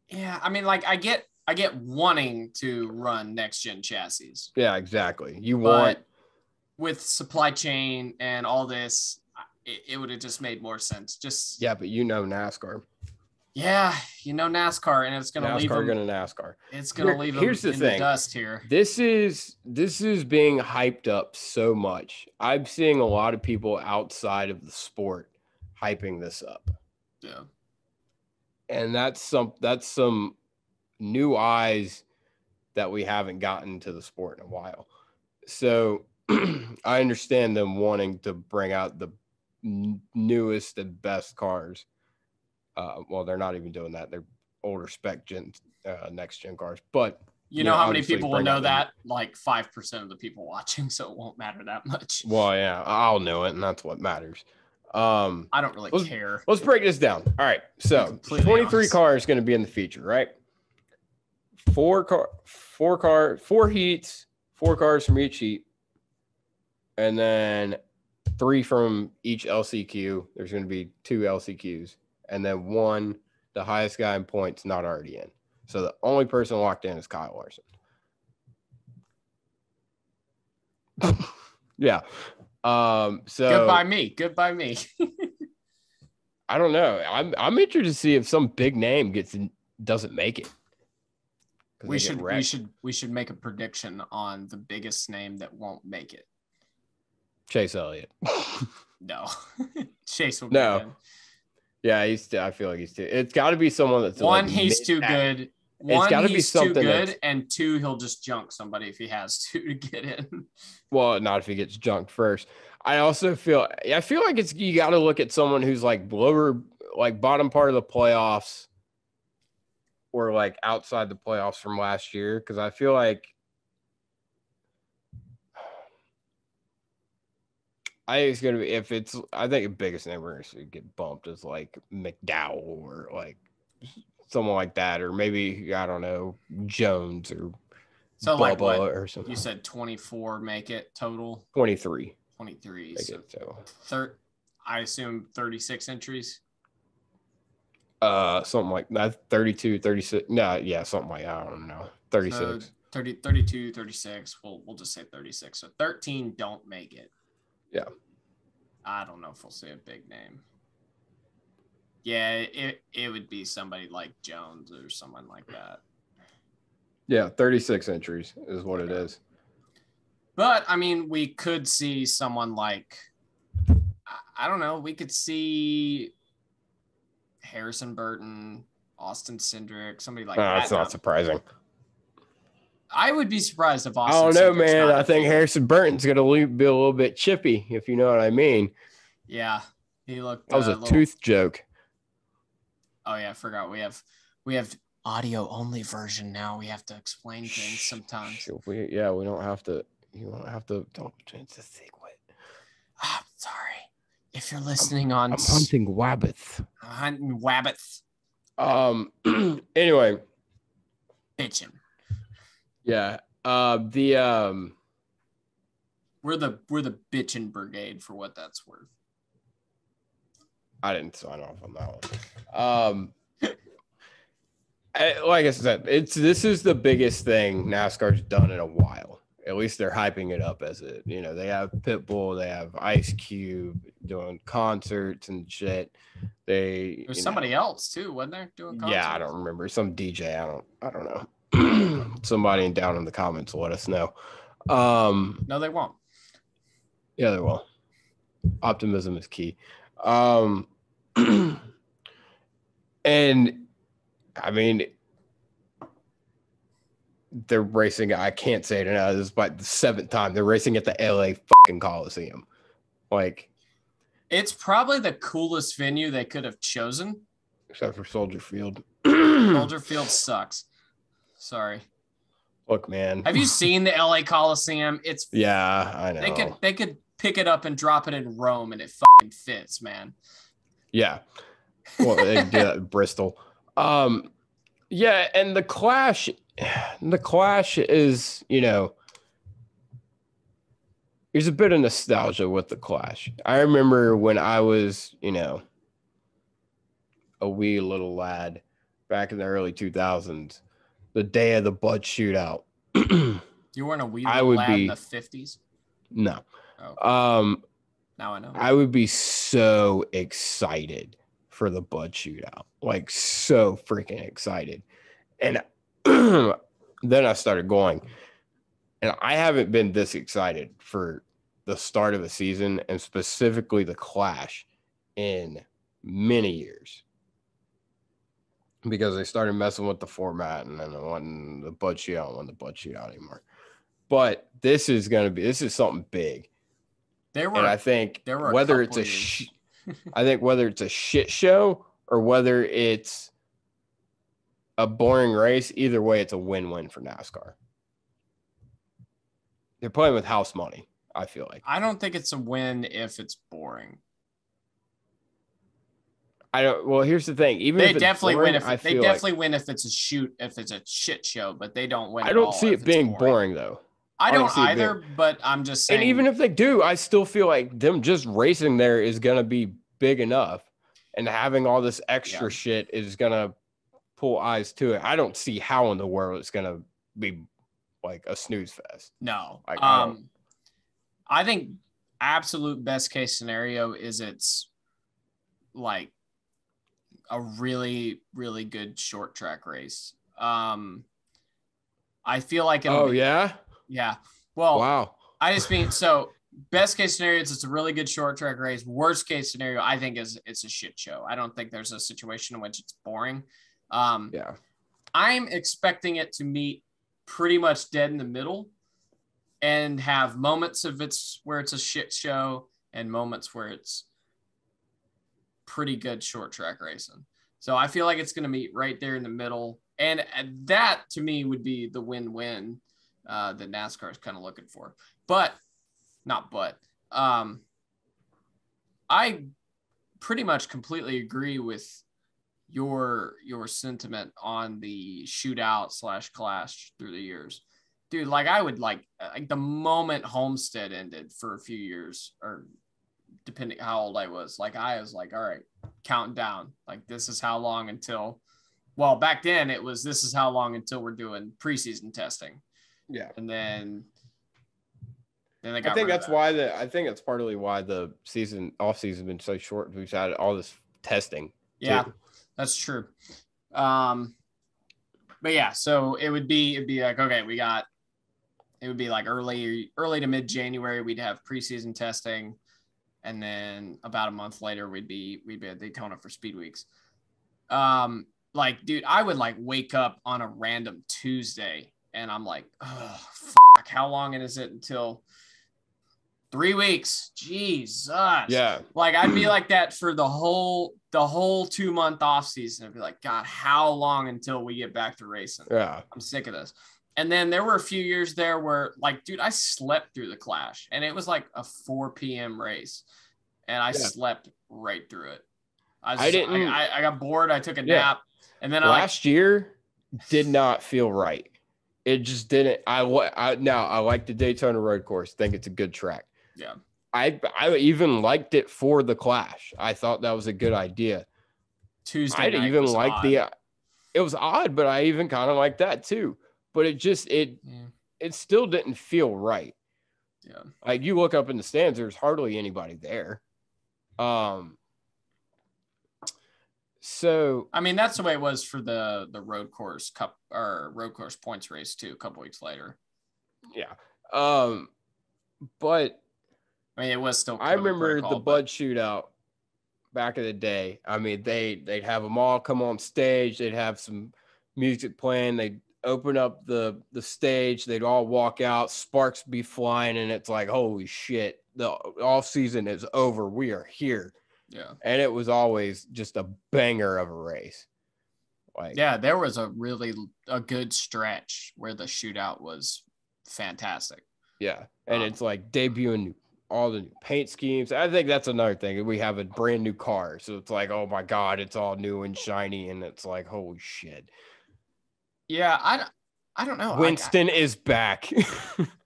[SPEAKER 2] yeah, I get wanting to run next gen chassis.
[SPEAKER 1] Yeah, exactly. Want
[SPEAKER 2] with supply chain and all this, it would have just made more sense. But
[SPEAKER 1] NASCAR.
[SPEAKER 2] Yeah, NASCAR, and it's going to leave them.
[SPEAKER 1] NASCAR.
[SPEAKER 2] It's going to leave them in the dust here.
[SPEAKER 1] This is being hyped up so much. I'm seeing a lot of people outside of the sport hyping this up.
[SPEAKER 2] Yeah.
[SPEAKER 1] And that's some new eyes that we haven't gotten to the sport in a while. So I understand them wanting to bring out the newest and best cars. Well, they're not even doing that. They're older spec next gen cars. But
[SPEAKER 2] you know how many people will know that? Like 5% of the people watching, so it won't matter that much.
[SPEAKER 1] Well, yeah, I'll know it, and that's what matters.
[SPEAKER 2] I don't really care.
[SPEAKER 1] Let's break this down. All right, so 23 cars going to be in the feature, right? 4 heats, 4 cars from each heat, and then 3 from each LCQ. There's going to be 2 LCQs. And then 1, the highest guy in points, not already in. So the only person locked in is Kyle Larson. Yeah. So
[SPEAKER 2] goodbye me.
[SPEAKER 1] I don't know. I'm interested to see if some big name doesn't make it.
[SPEAKER 2] We should make a prediction on the biggest name that won't make it.
[SPEAKER 1] Chase Elliott.
[SPEAKER 2] No. Chase will get in.
[SPEAKER 1] Yeah, I feel like he's too. It's got to be someone that's
[SPEAKER 2] one. He's too good. One, he's too good, and 2, he'll just junk somebody if he has to get in.
[SPEAKER 1] Well, not if he gets junked first. I also feel like you got to look at someone who's like lower, like bottom part of the playoffs, or like outside the playoffs from last year, because I feel like I think it's gonna be I think the biggest name we're gonna get bumped is like McDowell or like someone like that, or maybe I don't know, Jones or
[SPEAKER 2] so
[SPEAKER 1] Bubba or something.
[SPEAKER 2] You said 24 make it total.
[SPEAKER 1] 23.
[SPEAKER 2] 23. So I assume 36 entries.
[SPEAKER 1] Something like that. 32, 36. No, yeah, something like that. I don't know. 36.
[SPEAKER 2] So 32, 36. We'll just say 36. So 13 don't make it.
[SPEAKER 1] Yeah.
[SPEAKER 2] I don't know if we'll say a big name. Yeah, it would be somebody like Jones or someone like that.
[SPEAKER 1] Yeah, 36 entries is what it is.
[SPEAKER 2] But, I mean, we could see someone like, I don't know, we could see Harrison Burton, Austin Cindric, somebody like that.
[SPEAKER 1] That's not surprising.
[SPEAKER 2] I would be surprised if Austin
[SPEAKER 1] I don't know, man. I think Harrison Burton's going to be a little bit chippy, if you know what I mean.
[SPEAKER 2] Yeah, he looked.
[SPEAKER 1] That was a tooth joke.
[SPEAKER 2] Oh yeah, I forgot. We have audio only version now. We have to explain things sometimes.
[SPEAKER 1] We don't have to. You don't have to. Don't change the secret.
[SPEAKER 2] I'm sorry. If you're listening on,
[SPEAKER 1] I'm hunting wabbits.
[SPEAKER 2] Hunting wabbits.
[SPEAKER 1] Anyway.
[SPEAKER 2] Bitching.
[SPEAKER 1] Yeah.
[SPEAKER 2] We're the bitchin' brigade for what that's worth.
[SPEAKER 1] I didn't sign off on that one. Like I said, this is the biggest thing NASCAR's done in a while. At least they're hyping it up as it. You know, they have Pitbull, they have Ice Cube doing concerts and shit. There's
[SPEAKER 2] somebody else too, wasn't there, doing concerts?
[SPEAKER 1] Yeah, I don't remember. Some DJ. I don't know. Somebody down in the comments will let us know.
[SPEAKER 2] No, they won't.
[SPEAKER 1] Yeah, they will. Optimism is key. And I mean, they're racing. I can't say it now. This is about the 7th time they're racing at the LA fucking Coliseum. Like,
[SPEAKER 2] it's probably the coolest venue they could have chosen,
[SPEAKER 1] except for Soldier Field.
[SPEAKER 2] Soldier Field sucks. Sorry.
[SPEAKER 1] Look, man.
[SPEAKER 2] Have you seen the LA Coliseum?
[SPEAKER 1] Yeah, I know.
[SPEAKER 2] They could pick it up and drop it in Rome, and it fucking fits, man.
[SPEAKER 1] Yeah. Well, they do that in Bristol. Yeah, and the Clash is, you know, there's a bit of nostalgia with the Clash. I remember when I was, you know, a wee little lad back in the early 2000s, the day of the Bud Shootout.
[SPEAKER 2] You weren't a wee little lad in the 50s?
[SPEAKER 1] No.
[SPEAKER 2] Oh. Now I know.
[SPEAKER 1] I would be so excited for the Bud Shootout. Like, so freaking excited. And then I started going. And I haven't been this excited for the start of a season, and specifically the Clash, in many years. Because they started messing with the format, and then it wasn't the Bud Shootout, wasn't the Bud Shootout anymore. But this is something big. I think whether it's a shit show or whether it's a boring race, either way, it's a win-win for NASCAR. They're playing with house money, I feel like.
[SPEAKER 2] I don't think it's a win if it's boring.
[SPEAKER 1] Well, here's the thing. Even
[SPEAKER 2] they
[SPEAKER 1] if
[SPEAKER 2] definitely
[SPEAKER 1] boring,
[SPEAKER 2] win if they definitely win if it's a shit show, but they don't win.
[SPEAKER 1] I don't see it being boring though.
[SPEAKER 2] I don't either, but I'm just saying.
[SPEAKER 1] And even if they do, I still feel like them just racing there is gonna be big enough, and having all this extra shit is gonna pull eyes to it. I don't see how in the world it's gonna be like a snooze fest.
[SPEAKER 2] No. Like, I think absolute best case scenario is it's like a really, really good short track race. I feel like
[SPEAKER 1] yeah.
[SPEAKER 2] Well,
[SPEAKER 1] wow.
[SPEAKER 2] I just mean, so best case scenario is it's a really good short track race. Worst case scenario, I think it's a shit show. I don't think there's a situation in which it's boring. I'm expecting it to meet pretty much dead in the middle and have moments of where it's a shit show and moments where it's pretty good short track racing. So I feel like it's going to meet right there in the middle. And that to me would be the win-win that NASCAR is kind of looking for. I pretty much completely agree with your sentiment on the shootout / Clash through the years. dude, like I would like the moment Homestead ended for a few years, or depending how old I was, like I was like, all right, counting down. Like this is how long until, well, back then it was, this is how long until we're doing preseason testing.
[SPEAKER 1] Yeah.
[SPEAKER 2] And then they
[SPEAKER 1] got I think that's why I think that's partly why the off season has been so short. We've had all this testing.
[SPEAKER 2] Yeah, too. That's true. But yeah, so it'd be like, okay, it would be like early to mid January, we'd have preseason testing. And then about a month later, we'd be at Daytona for Speed Weeks. Like, dude, I would like wake up on a random Tuesday and I'm like, oh, fuck, how long is it until 3 weeks? Jesus.
[SPEAKER 1] Yeah.
[SPEAKER 2] Like I'd be like that for the whole 2 month off season. I'd be like, God, how long until we get back to racing?
[SPEAKER 1] Yeah.
[SPEAKER 2] I'm sick of this. And then there were a few years there where like, dude, I slept through the Clash and it was like a 4 p.m. race and I slept right through it. I got bored. I took a nap and then
[SPEAKER 1] last year did not feel right. It just didn't. Now I like the Daytona road course. Think it's a good track.
[SPEAKER 2] Yeah.
[SPEAKER 1] I even liked it for the Clash. I thought that was a good idea.
[SPEAKER 2] Tuesday night even liked odd.
[SPEAKER 1] It was odd, but I even kind of liked that too. But it still didn't feel right.
[SPEAKER 2] Yeah.
[SPEAKER 1] Like you look up in the stands, there's hardly anybody there. So
[SPEAKER 2] I mean, that's the way it was for the road course cup or road course points race too, a couple weeks later.
[SPEAKER 1] Yeah. But
[SPEAKER 2] I mean, it was still.
[SPEAKER 1] I remember the Bud shootout back in the day. I mean, they'd have them all come on stage. They'd have some music playing. They'd open up the stage. They'd all walk out. Sparks be flying, and it's like, holy shit! The off season is over. We are here.
[SPEAKER 2] Yeah.
[SPEAKER 1] And it was always just a banger of a race. Like,
[SPEAKER 2] yeah, there was a good stretch where the shootout was fantastic.
[SPEAKER 1] Yeah. And it's like debuting all the new paint schemes. I think that's another thing. We have a brand new car. So it's like, oh my God, it's all new and shiny. And it's like, holy shit.
[SPEAKER 2] Yeah, I don't know.
[SPEAKER 1] Winston is back.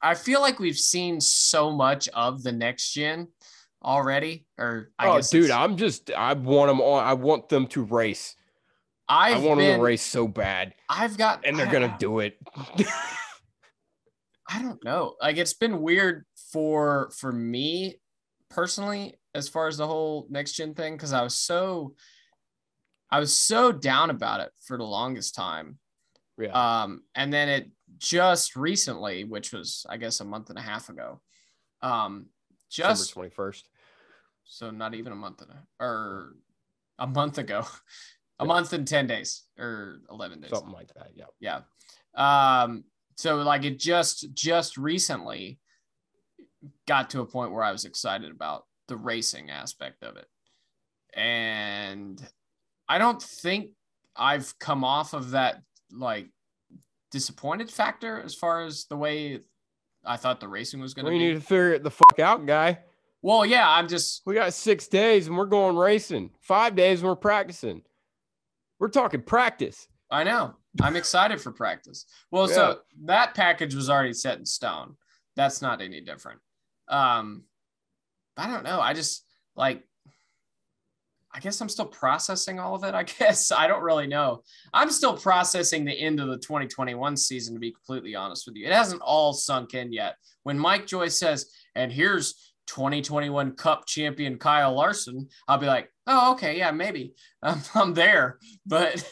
[SPEAKER 2] I feel like we've seen so much of the next gen already. Or I guess
[SPEAKER 1] dude, I want them on. I want them to race. I want them to race so bad. And they're gonna do it.
[SPEAKER 2] I don't know. Like it's been weird for me personally, as far as the whole next gen thing, because I was so down about it for the longest time.
[SPEAKER 1] Yeah.
[SPEAKER 2] And then it just recently, which was I guess a month and a half ago, just
[SPEAKER 1] December 21st.
[SPEAKER 2] So not even a month or a month ago, a month and 10 days or 11 days.
[SPEAKER 1] Something like that. Yeah.
[SPEAKER 2] Yeah. So like it just recently got to a point where I was excited about the racing aspect of it. And I don't think I've come off of that like disappointed factor as far as the way I thought the racing was going to be.
[SPEAKER 1] We need to figure it the fuck out, guy.
[SPEAKER 2] Well, yeah, we
[SPEAKER 1] got 6 days and we're going racing. 5 days and we're practicing. We're talking practice.
[SPEAKER 2] I know. I'm excited for practice. Well, yeah. So that package was already set in stone. That's not any different. I don't know. I just I guess I'm still processing all of it. I guess I don't really know. I'm still processing the end of the 2021 season, to be completely honest with you. It hasn't all sunk in yet. When Mike Joy says, and here's 2021 Cup champion Kyle Larson, I'll be like, oh, okay, yeah, maybe I'm there. But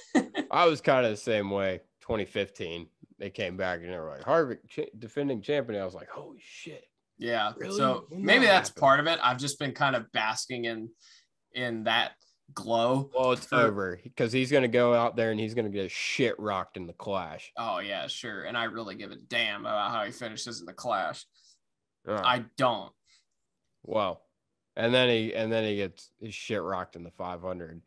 [SPEAKER 1] I was kind of the same way. 2015, they came back and they were like, Harvick defending champion. I was like, holy shit.
[SPEAKER 2] Yeah.
[SPEAKER 1] Really?
[SPEAKER 2] So maybe that's part of it. I've just been kind of basking in that glow.
[SPEAKER 1] Well, it's over because he's going to go out there and he's going to get shit rocked in the Clash.
[SPEAKER 2] Oh yeah, sure. And I really give a damn about how he finishes in the Clash. I don't.
[SPEAKER 1] Well, and then he gets his shit rocked in the 500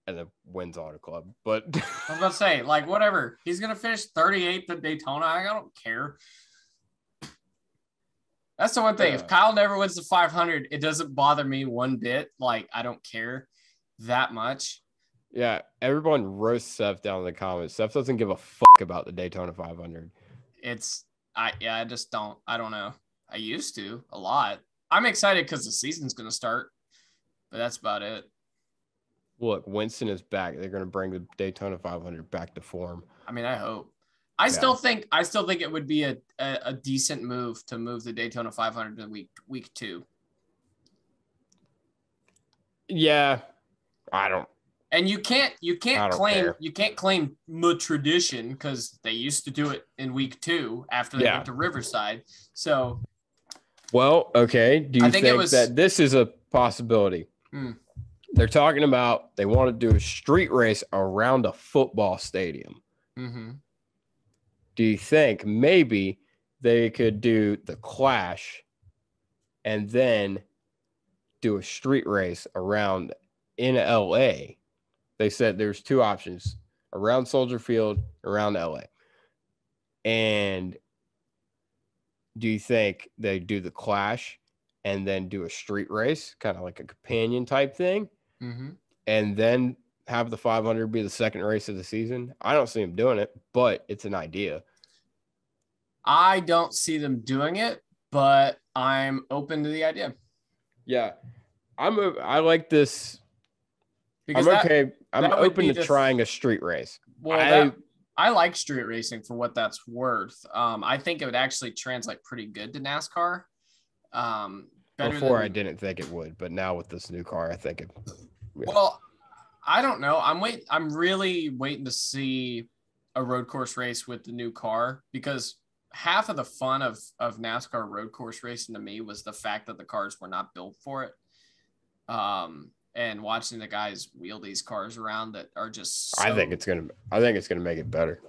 [SPEAKER 1] and then wins Auto Club. But
[SPEAKER 2] I was about to say, like, whatever. He's going to finish 38th at Daytona. I don't care. That's the one thing. If Kyle never wins the 500, it doesn't bother me one bit. Like, I don't care that much.
[SPEAKER 1] Yeah, everyone roasts Seth down in the comments. Seth doesn't give a fuck about the Daytona 500.
[SPEAKER 2] It's I just don't. I don't know. I used to a lot. I'm excited because the season's going to start, but that's about it.
[SPEAKER 1] Look, Winston is back. They're going to bring the Daytona 500 back to form.
[SPEAKER 2] I mean, I hope. I still think it would be a decent move to move the Daytona 500 to week 2.
[SPEAKER 1] Yeah, I don't.
[SPEAKER 2] And you can't claim tradition because they used to do it in week 2 after they went to Riverside. So,
[SPEAKER 1] well, okay. Do you think that this is a possibility? They're talking about they want to do a street race around a football stadium.
[SPEAKER 2] Mm-hmm.
[SPEAKER 1] Do you think maybe they could do the Clash and then do a street race around in LA? They said there's 2 options: around Soldier Field, around LA. And do you think they do the Clash and then do a street race, kind of like a companion type thing, and then have the 500 be the second race of the season? I don't see them doing it, but it's an idea.
[SPEAKER 2] I don't see them doing it, but I'm open to the idea.
[SPEAKER 1] Yeah, I like this. Because I'm open to trying a street race.
[SPEAKER 2] Well, I like street racing for what that's worth. I think it would actually translate pretty good to NASCAR.
[SPEAKER 1] Before I didn't think it would, but now with this new car, I think it.
[SPEAKER 2] Yeah. Well, I don't know. I'm really waiting to see a road course race with the new car, because half of the fun of NASCAR road course racing to me was the fact that the cars were not built for it. And watching the guys wheel these cars around that are just
[SPEAKER 1] I think it's gonna make it better.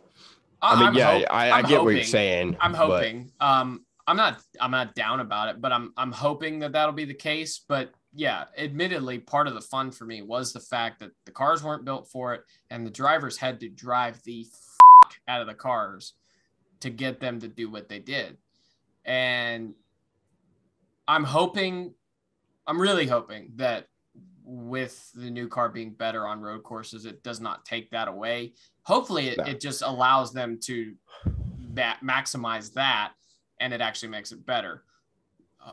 [SPEAKER 1] I get what you're saying.
[SPEAKER 2] I'm hoping. I'm not down about it, but I'm hoping that that'll be the case. But yeah, admittedly, part of the fun for me was the fact that the cars weren't built for it, and the drivers had to drive the out of the cars to get them to do what they did. And I'm really hoping that with the new car being better on road courses, it does not take that away. Hopefully it just allows them to maximize that, and it actually makes it better.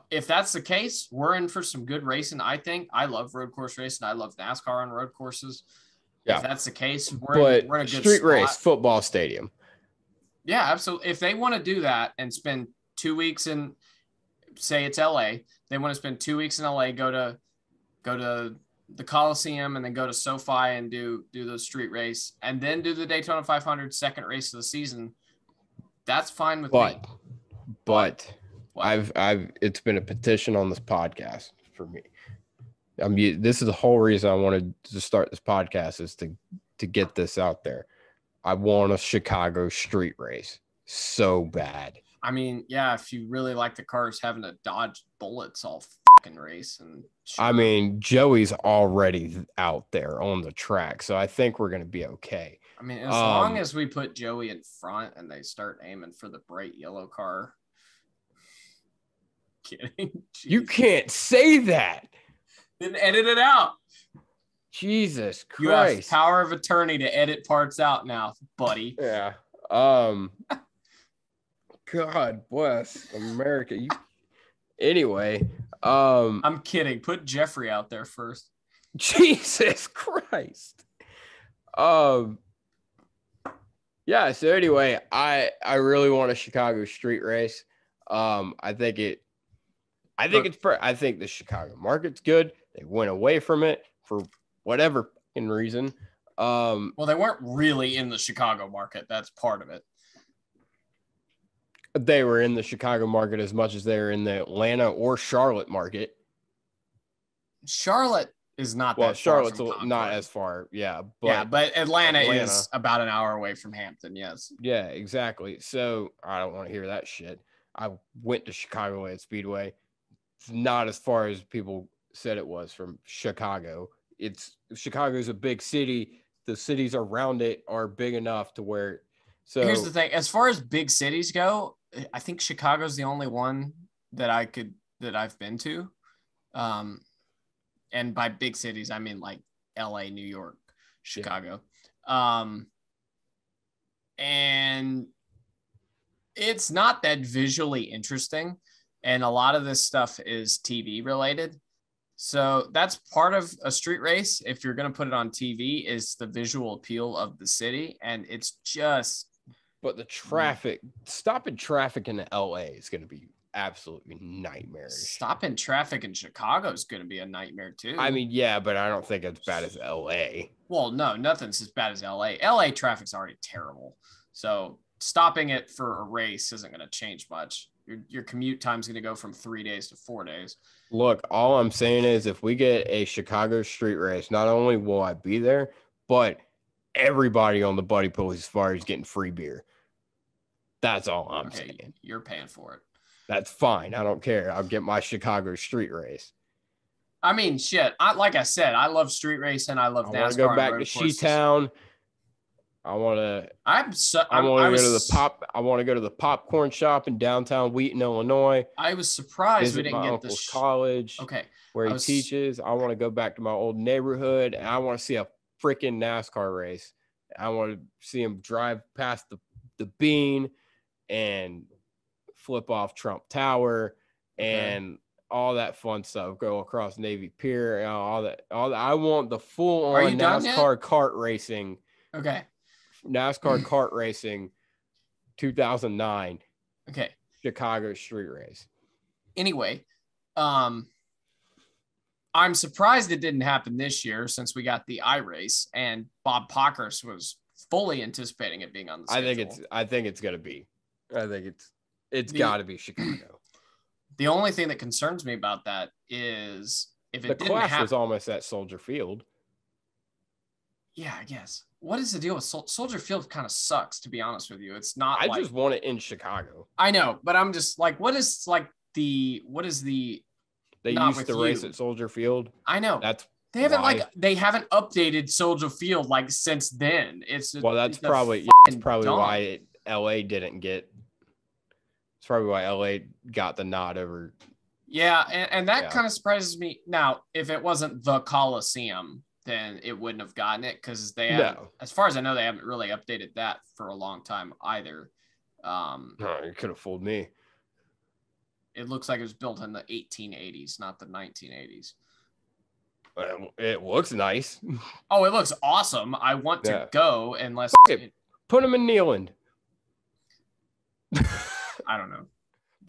[SPEAKER 2] If that's the case, we're in for some good racing. I think I love road course racing. I love NASCAR on road courses. Yeah. If that's the case, we're in a good
[SPEAKER 1] street race football stadium.
[SPEAKER 2] Yeah, absolutely. If they want to do that and spend 2 weeks in, say it's LA, they want to spend 2 weeks in LA, go to the Coliseum and then go to SoFi and do the street race and then do the Daytona 500 second race of the season. That's fine with me.
[SPEAKER 1] But it's been a petition on this podcast for me. This is the whole reason I wanted to start this podcast, is to get this out there. I want a Chicago street race so bad.
[SPEAKER 2] I mean, yeah, if you really like the cars having to dodge bullets all fucking race. And sure.
[SPEAKER 1] I mean, Joey's already out there on the track, so I think we're going to be okay.
[SPEAKER 2] I mean, as long as we put Joey in front and they start aiming for the bright yellow car. Kidding.
[SPEAKER 1] You can't say that.
[SPEAKER 2] Then edit it out.
[SPEAKER 1] Jesus Christ.
[SPEAKER 2] You have power of attorney to edit parts out now, buddy.
[SPEAKER 1] Yeah. God bless America. Anyway.
[SPEAKER 2] I'm kidding. Put Jeffrey out there first.
[SPEAKER 1] Jesus Christ. Yeah, so anyway, I really want a Chicago street race. I think the Chicago market's good. They went away from it for whatever reason.
[SPEAKER 2] Well, they weren't really in the Chicago market. That's part of it.
[SPEAKER 1] They were in the Chicago market as much as they're in the Atlanta or Charlotte market.
[SPEAKER 2] Charlotte is not
[SPEAKER 1] well,
[SPEAKER 2] that
[SPEAKER 1] Charlotte's
[SPEAKER 2] far from
[SPEAKER 1] not as far. Yeah.
[SPEAKER 2] But Atlanta is about an hour away from Hampton. Yes.
[SPEAKER 1] Yeah, exactly. So I don't want to hear that shit. I went to Chicagoland Speedway. It's not as far as people said it was from Chicago. Chicago's a big city. The cities around it are big enough to where. So
[SPEAKER 2] here's the thing: as far as big cities go, I think Chicago's the only one that I've been to. And by big cities, I mean like LA, New York, Chicago. Yeah. And It's not that visually interesting, and a lot of this stuff is TV related. So that's part of a street race. If you're going to put it on TV, is the visual appeal of the city, and it's just.
[SPEAKER 1] But the traffic, stopping traffic in LA is going to be absolutely nightmarish.
[SPEAKER 2] Stopping traffic in Chicago is going to be a nightmare too.
[SPEAKER 1] I mean, yeah, but I don't think it's bad as LA.
[SPEAKER 2] Well, no, nothing's as bad as LA. LA traffic's already terrible. So stopping it for a race isn't going to change much. Your commute time is going to go from 3 days to 4 days.
[SPEAKER 1] Look, all I'm saying is if we get a Chicago street race, not only will I be there, but everybody on the buddy pool as far as getting free beer. That's all I'm saying.
[SPEAKER 2] You're paying for it.
[SPEAKER 1] That's fine. I don't care. I'll get my Chicago street race.
[SPEAKER 2] I mean, shit. Like I said, I love street racing. I love NASCAR. I want to
[SPEAKER 1] go back to She-Town. I want to go to the popcorn shop in downtown Wheaton, Illinois.
[SPEAKER 2] I was surprised we didn't
[SPEAKER 1] get
[SPEAKER 2] the
[SPEAKER 1] college.
[SPEAKER 2] Okay,
[SPEAKER 1] where he teaches. I want to go back to my old neighborhood, and I want to see a freaking NASCAR race. I want to see him drive past the bean and flip off Trump Tower and all that fun stuff. Go across Navy Pier, all that. I want the full on NASCAR kart racing.
[SPEAKER 2] Okay.
[SPEAKER 1] NASCAR kart racing 2009.
[SPEAKER 2] Okay.
[SPEAKER 1] Chicago street race.
[SPEAKER 2] Anyway, I'm surprised it didn't happen this year since we got the iRace and Bob Pockrass was fully anticipating it being on the schedule.
[SPEAKER 1] I think it's going to be. I think it's got to be Chicago.
[SPEAKER 2] The only thing that concerns me about that is if it
[SPEAKER 1] didn't happen. The Clash was almost at Soldier Field.
[SPEAKER 2] Yeah, I guess. What is the deal with Soldier Field? Kind of sucks, to be honest with you. It's not.
[SPEAKER 1] I just want it in Chicago.
[SPEAKER 2] I know, but I'm just like, what is the?
[SPEAKER 1] They used to race at Soldier Field.
[SPEAKER 2] I know. They haven't updated Soldier Field since then. That's
[SPEAKER 1] probably why LA didn't get. It's probably why LA got the nod over.
[SPEAKER 2] Yeah, and that kind of surprises me. Now, if it wasn't the Coliseum, then it wouldn't have gotten it because as far as I know, they haven't really updated that for a long time either.
[SPEAKER 1] You could have fooled me.
[SPEAKER 2] It looks like it was built in the 1880s, not the 1980s.
[SPEAKER 1] It looks nice.
[SPEAKER 2] Oh, it looks awesome. I want to go unless
[SPEAKER 1] put them in Neyland.
[SPEAKER 2] I don't know.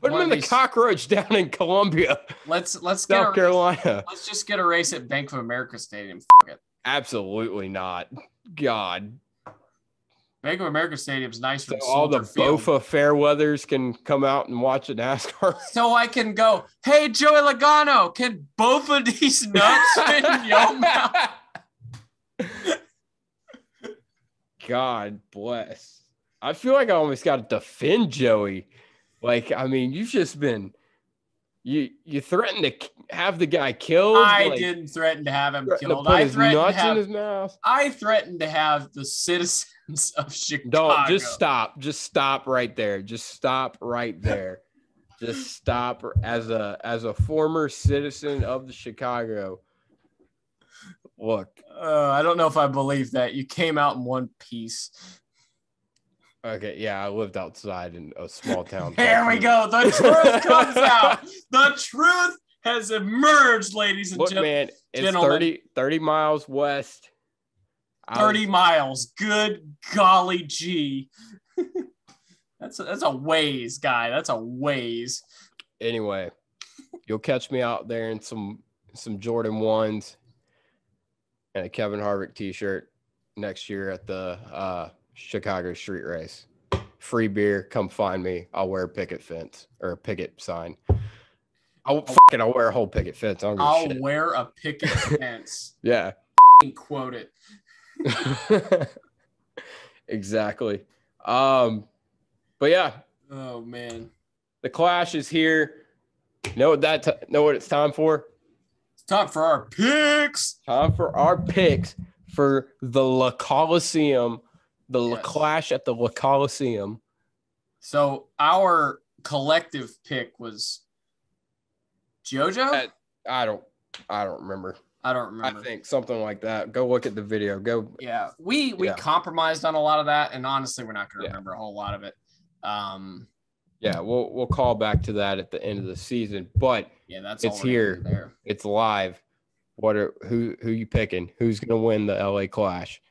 [SPEAKER 1] Put them in the cockroach down in Columbia.
[SPEAKER 2] Let's
[SPEAKER 1] South Carolina.
[SPEAKER 2] Let's just get a race at Bank of America Stadium. F*** it.
[SPEAKER 1] Absolutely not. God.
[SPEAKER 2] Bank of America Stadium's nice for
[SPEAKER 1] all the Bofa Fairweathers can come out and watch a NASCAR.
[SPEAKER 2] So I can go, hey, Joey Logano, can both of these nuts fit in your mouth?
[SPEAKER 1] God bless. I feel like I almost got to defend Joey. You've just been you threatened to have the guy killed.
[SPEAKER 2] I didn't threaten to have him killed. I threatened
[SPEAKER 1] nuts in his mouth.
[SPEAKER 2] I threatened to have the citizens of Chicago.
[SPEAKER 1] Don't just stop. Just stop right there. Just stop right there. Just stop as a former citizen of the Chicago. Look.
[SPEAKER 2] I don't know if I believe that. You came out in one piece.
[SPEAKER 1] Okay, yeah, I lived outside in a small town.
[SPEAKER 2] Here we go. The truth comes out. The truth has emerged, ladies and gentlemen.
[SPEAKER 1] Man, it's 30 miles west.
[SPEAKER 2] 30 miles. Good golly gee. That's a ways, guy. That's a ways.
[SPEAKER 1] Anyway, you'll catch me out there in some Jordan 1s and a Kevin Harvick t-shirt next year at the Chicago street race. Free beer, come find me. I'll wear a picket fence or a picket sign. I'll wear a whole picket fence.
[SPEAKER 2] I'll wear a picket fence.
[SPEAKER 1] Yeah.
[SPEAKER 2] Quote it.
[SPEAKER 1] Exactly. But yeah.
[SPEAKER 2] Oh man.
[SPEAKER 1] The Clash is here. Know what it's time for?
[SPEAKER 2] It's time for our picks.
[SPEAKER 1] Time for our picks for the La Coliseum. The La Clash at the La Coliseum.
[SPEAKER 2] So our collective pick was JoJo?
[SPEAKER 1] I don't remember.
[SPEAKER 2] I don't remember.
[SPEAKER 1] I think something like that. Go look at the video.
[SPEAKER 2] Yeah. We compromised on a lot of that, and honestly, we're not going to remember a whole lot of it.
[SPEAKER 1] Yeah, we'll call back to that at the end of the season, but it's here. There. It's live. Who you picking? Who's gonna win the LA Clash?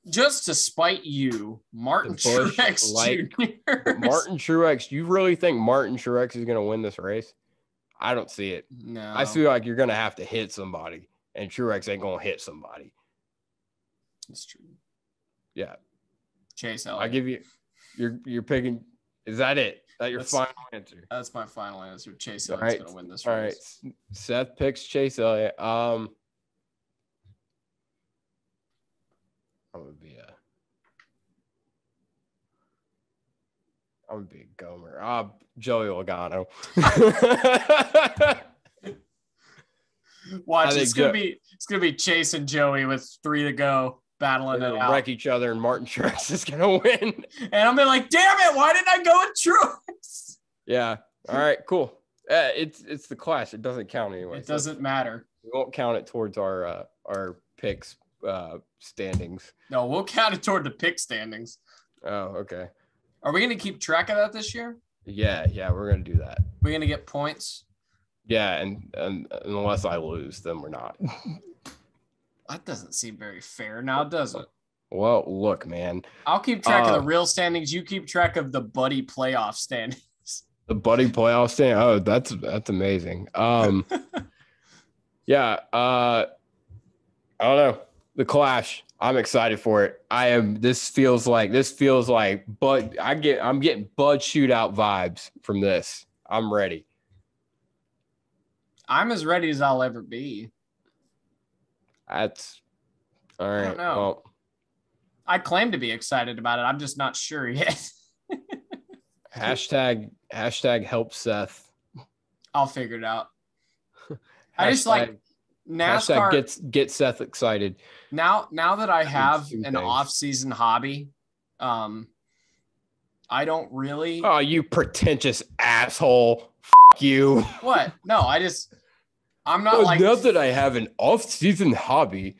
[SPEAKER 2] Just to spite you, Martin Truex Jr.
[SPEAKER 1] Martin Truex. You really think Martin Truex is gonna win this race? I don't see it.
[SPEAKER 2] No.
[SPEAKER 1] I feel like you're gonna have to hit somebody, and Truex ain't gonna hit somebody.
[SPEAKER 2] That's true.
[SPEAKER 1] Yeah.
[SPEAKER 2] Chase Elliott.
[SPEAKER 1] I give you. You're picking. Is that it? That your final answer?
[SPEAKER 2] That's my final answer. Chase Elliott's going to win this race.
[SPEAKER 1] All right. Seth picks Chase Elliott. I'm gonna be a Gomer. Joey Logano.
[SPEAKER 2] Watch, it's gonna be Chase and Joey with 3 to go. Battling it out.
[SPEAKER 1] Wreck each other, and Martin Truex is gonna win.
[SPEAKER 2] And I'm be like, damn it, why didn't I go with Truex?
[SPEAKER 1] Yeah. All right. Cool. It's the Clash. It doesn't count anyway.
[SPEAKER 2] It doesn't matter.
[SPEAKER 1] We won't count it towards our picks standings.
[SPEAKER 2] No, we'll count it toward the pick standings.
[SPEAKER 1] Oh, okay.
[SPEAKER 2] Are we gonna keep track of that this year?
[SPEAKER 1] Yeah, we're gonna do that.
[SPEAKER 2] We're gonna get points.
[SPEAKER 1] Yeah, and unless I lose, then we're not.
[SPEAKER 2] That doesn't seem very fair now, does it?
[SPEAKER 1] Well, look, man.
[SPEAKER 2] I'll keep track of the real standings. You keep track of the buddy playoff standings.
[SPEAKER 1] The buddy playoff standing. Oh, that's amazing. Yeah. I don't know. The Clash. I'm excited for it. This feels like Bud. I'm getting Bud shootout vibes from this. I'm ready.
[SPEAKER 2] I'm as ready as I'll ever be.
[SPEAKER 1] That's all right. I don't
[SPEAKER 2] know. Well, I claim to be excited about it. I'm just not sure yet.
[SPEAKER 1] hashtag help Seth.
[SPEAKER 2] I'll figure it out. I just like NASCAR.
[SPEAKER 1] Hashtag get Seth excited.
[SPEAKER 2] Now that I have an off-season hobby, I don't really.
[SPEAKER 1] Oh, you pretentious asshole! F you.
[SPEAKER 2] What? No, I'm not like.
[SPEAKER 1] Now that I have an off-season hobby,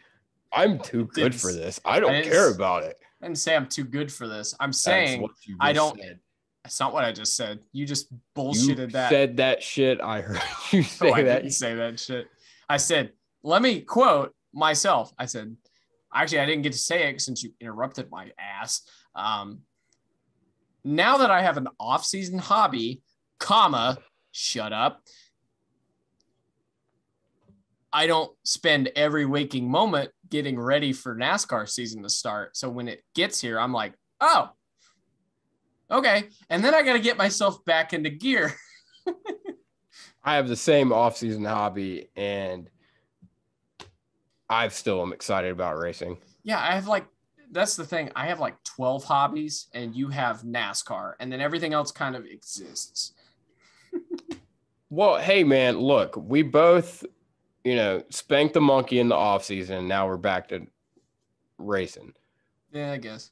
[SPEAKER 1] I'm too good for this. I don't care about it.
[SPEAKER 2] I didn't say I'm too good for this. I'm saying I don't. Said. That's not what I just said. You just bullshitted that.
[SPEAKER 1] You said that shit. I heard you say
[SPEAKER 2] I
[SPEAKER 1] that.
[SPEAKER 2] Didn't say that shit. I said, let me quote myself. I said, actually, I didn't get to say it since you interrupted my ass. Now that I have an off-season hobby, shut up. I don't spend every waking moment getting ready for NASCAR season to start. So when it gets here, I'm like, oh, okay. And then I got to get myself back into gear.
[SPEAKER 1] I have the same off-season hobby, and I still am excited about racing.
[SPEAKER 2] Yeah, that's the thing. I have 12 hobbies, and you have NASCAR, and then everything else kind of exists.
[SPEAKER 1] Well, hey, man, look, we both, spanked the monkey in the off-season, and now we're back to racing.
[SPEAKER 2] Yeah, I guess.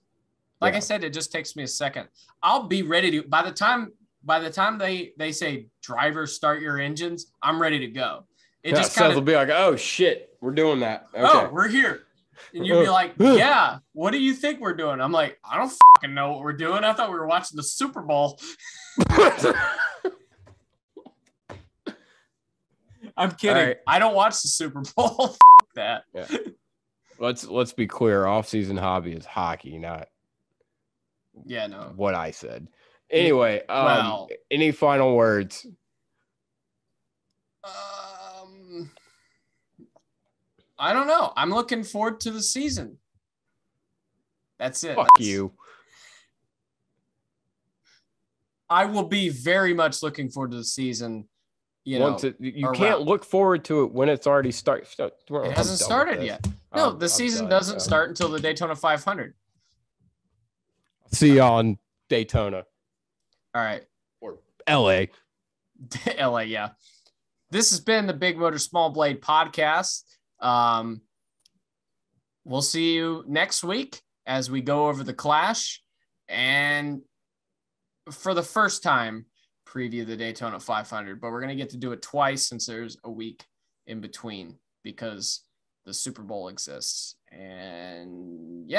[SPEAKER 2] I said, it just takes me a second. I'll be ready to, by the time they say drivers start your engines, I'm ready to go.
[SPEAKER 1] Seth will be like, oh shit, we're doing that. Okay.
[SPEAKER 2] Oh, we're here. And you'd be like, yeah, what do you think we're doing? I'm like, I don't fucking know what we're doing. I thought we were watching the Super Bowl. I'm kidding. Right. I don't watch the Super Bowl. That.
[SPEAKER 1] Yeah. Let's be clear. Off-season hobby is hockey, not what I said. Anyway, any final words?
[SPEAKER 2] I don't know. I'm looking forward to the season. That's it.
[SPEAKER 1] Fuck you.
[SPEAKER 2] I will be very much looking forward to the season. You
[SPEAKER 1] can't look forward to it when it's already started.
[SPEAKER 2] It hasn't started yet. No, the season doesn't start until the Daytona 500.
[SPEAKER 1] See you on Daytona.
[SPEAKER 2] All right.
[SPEAKER 1] Or LA.
[SPEAKER 2] LA, yeah. This has been the Big Motor Small Blade podcast. We'll see you next week as we go over the Clash and for the first time preview the Daytona 500, but we're going to get to do it twice since there's a week in between because the Super Bowl exists. And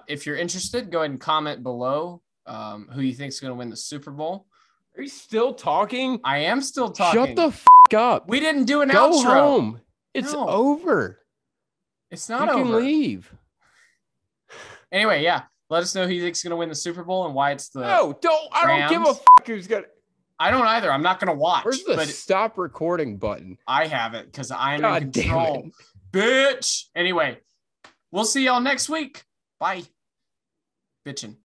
[SPEAKER 2] if you're interested, go ahead and comment below who you think is going to win the Super Bowl.
[SPEAKER 1] Are you still talking?
[SPEAKER 2] I am still talking.
[SPEAKER 1] Shut the up.
[SPEAKER 2] We didn't do an
[SPEAKER 1] Go
[SPEAKER 2] outro.
[SPEAKER 1] Home. It's over.
[SPEAKER 2] It's not
[SPEAKER 1] over. You can leave.
[SPEAKER 2] Anyway, yeah. Let us know who you think is going to win the Super Bowl and why it's the
[SPEAKER 1] I don't give a who's going to.
[SPEAKER 2] I don't either. I'm not going to watch.
[SPEAKER 1] Where's the stop recording button?
[SPEAKER 2] I have it because I'm in control. Bitch. Anyway, we'll see y'all next week. Bye. Bitchin'.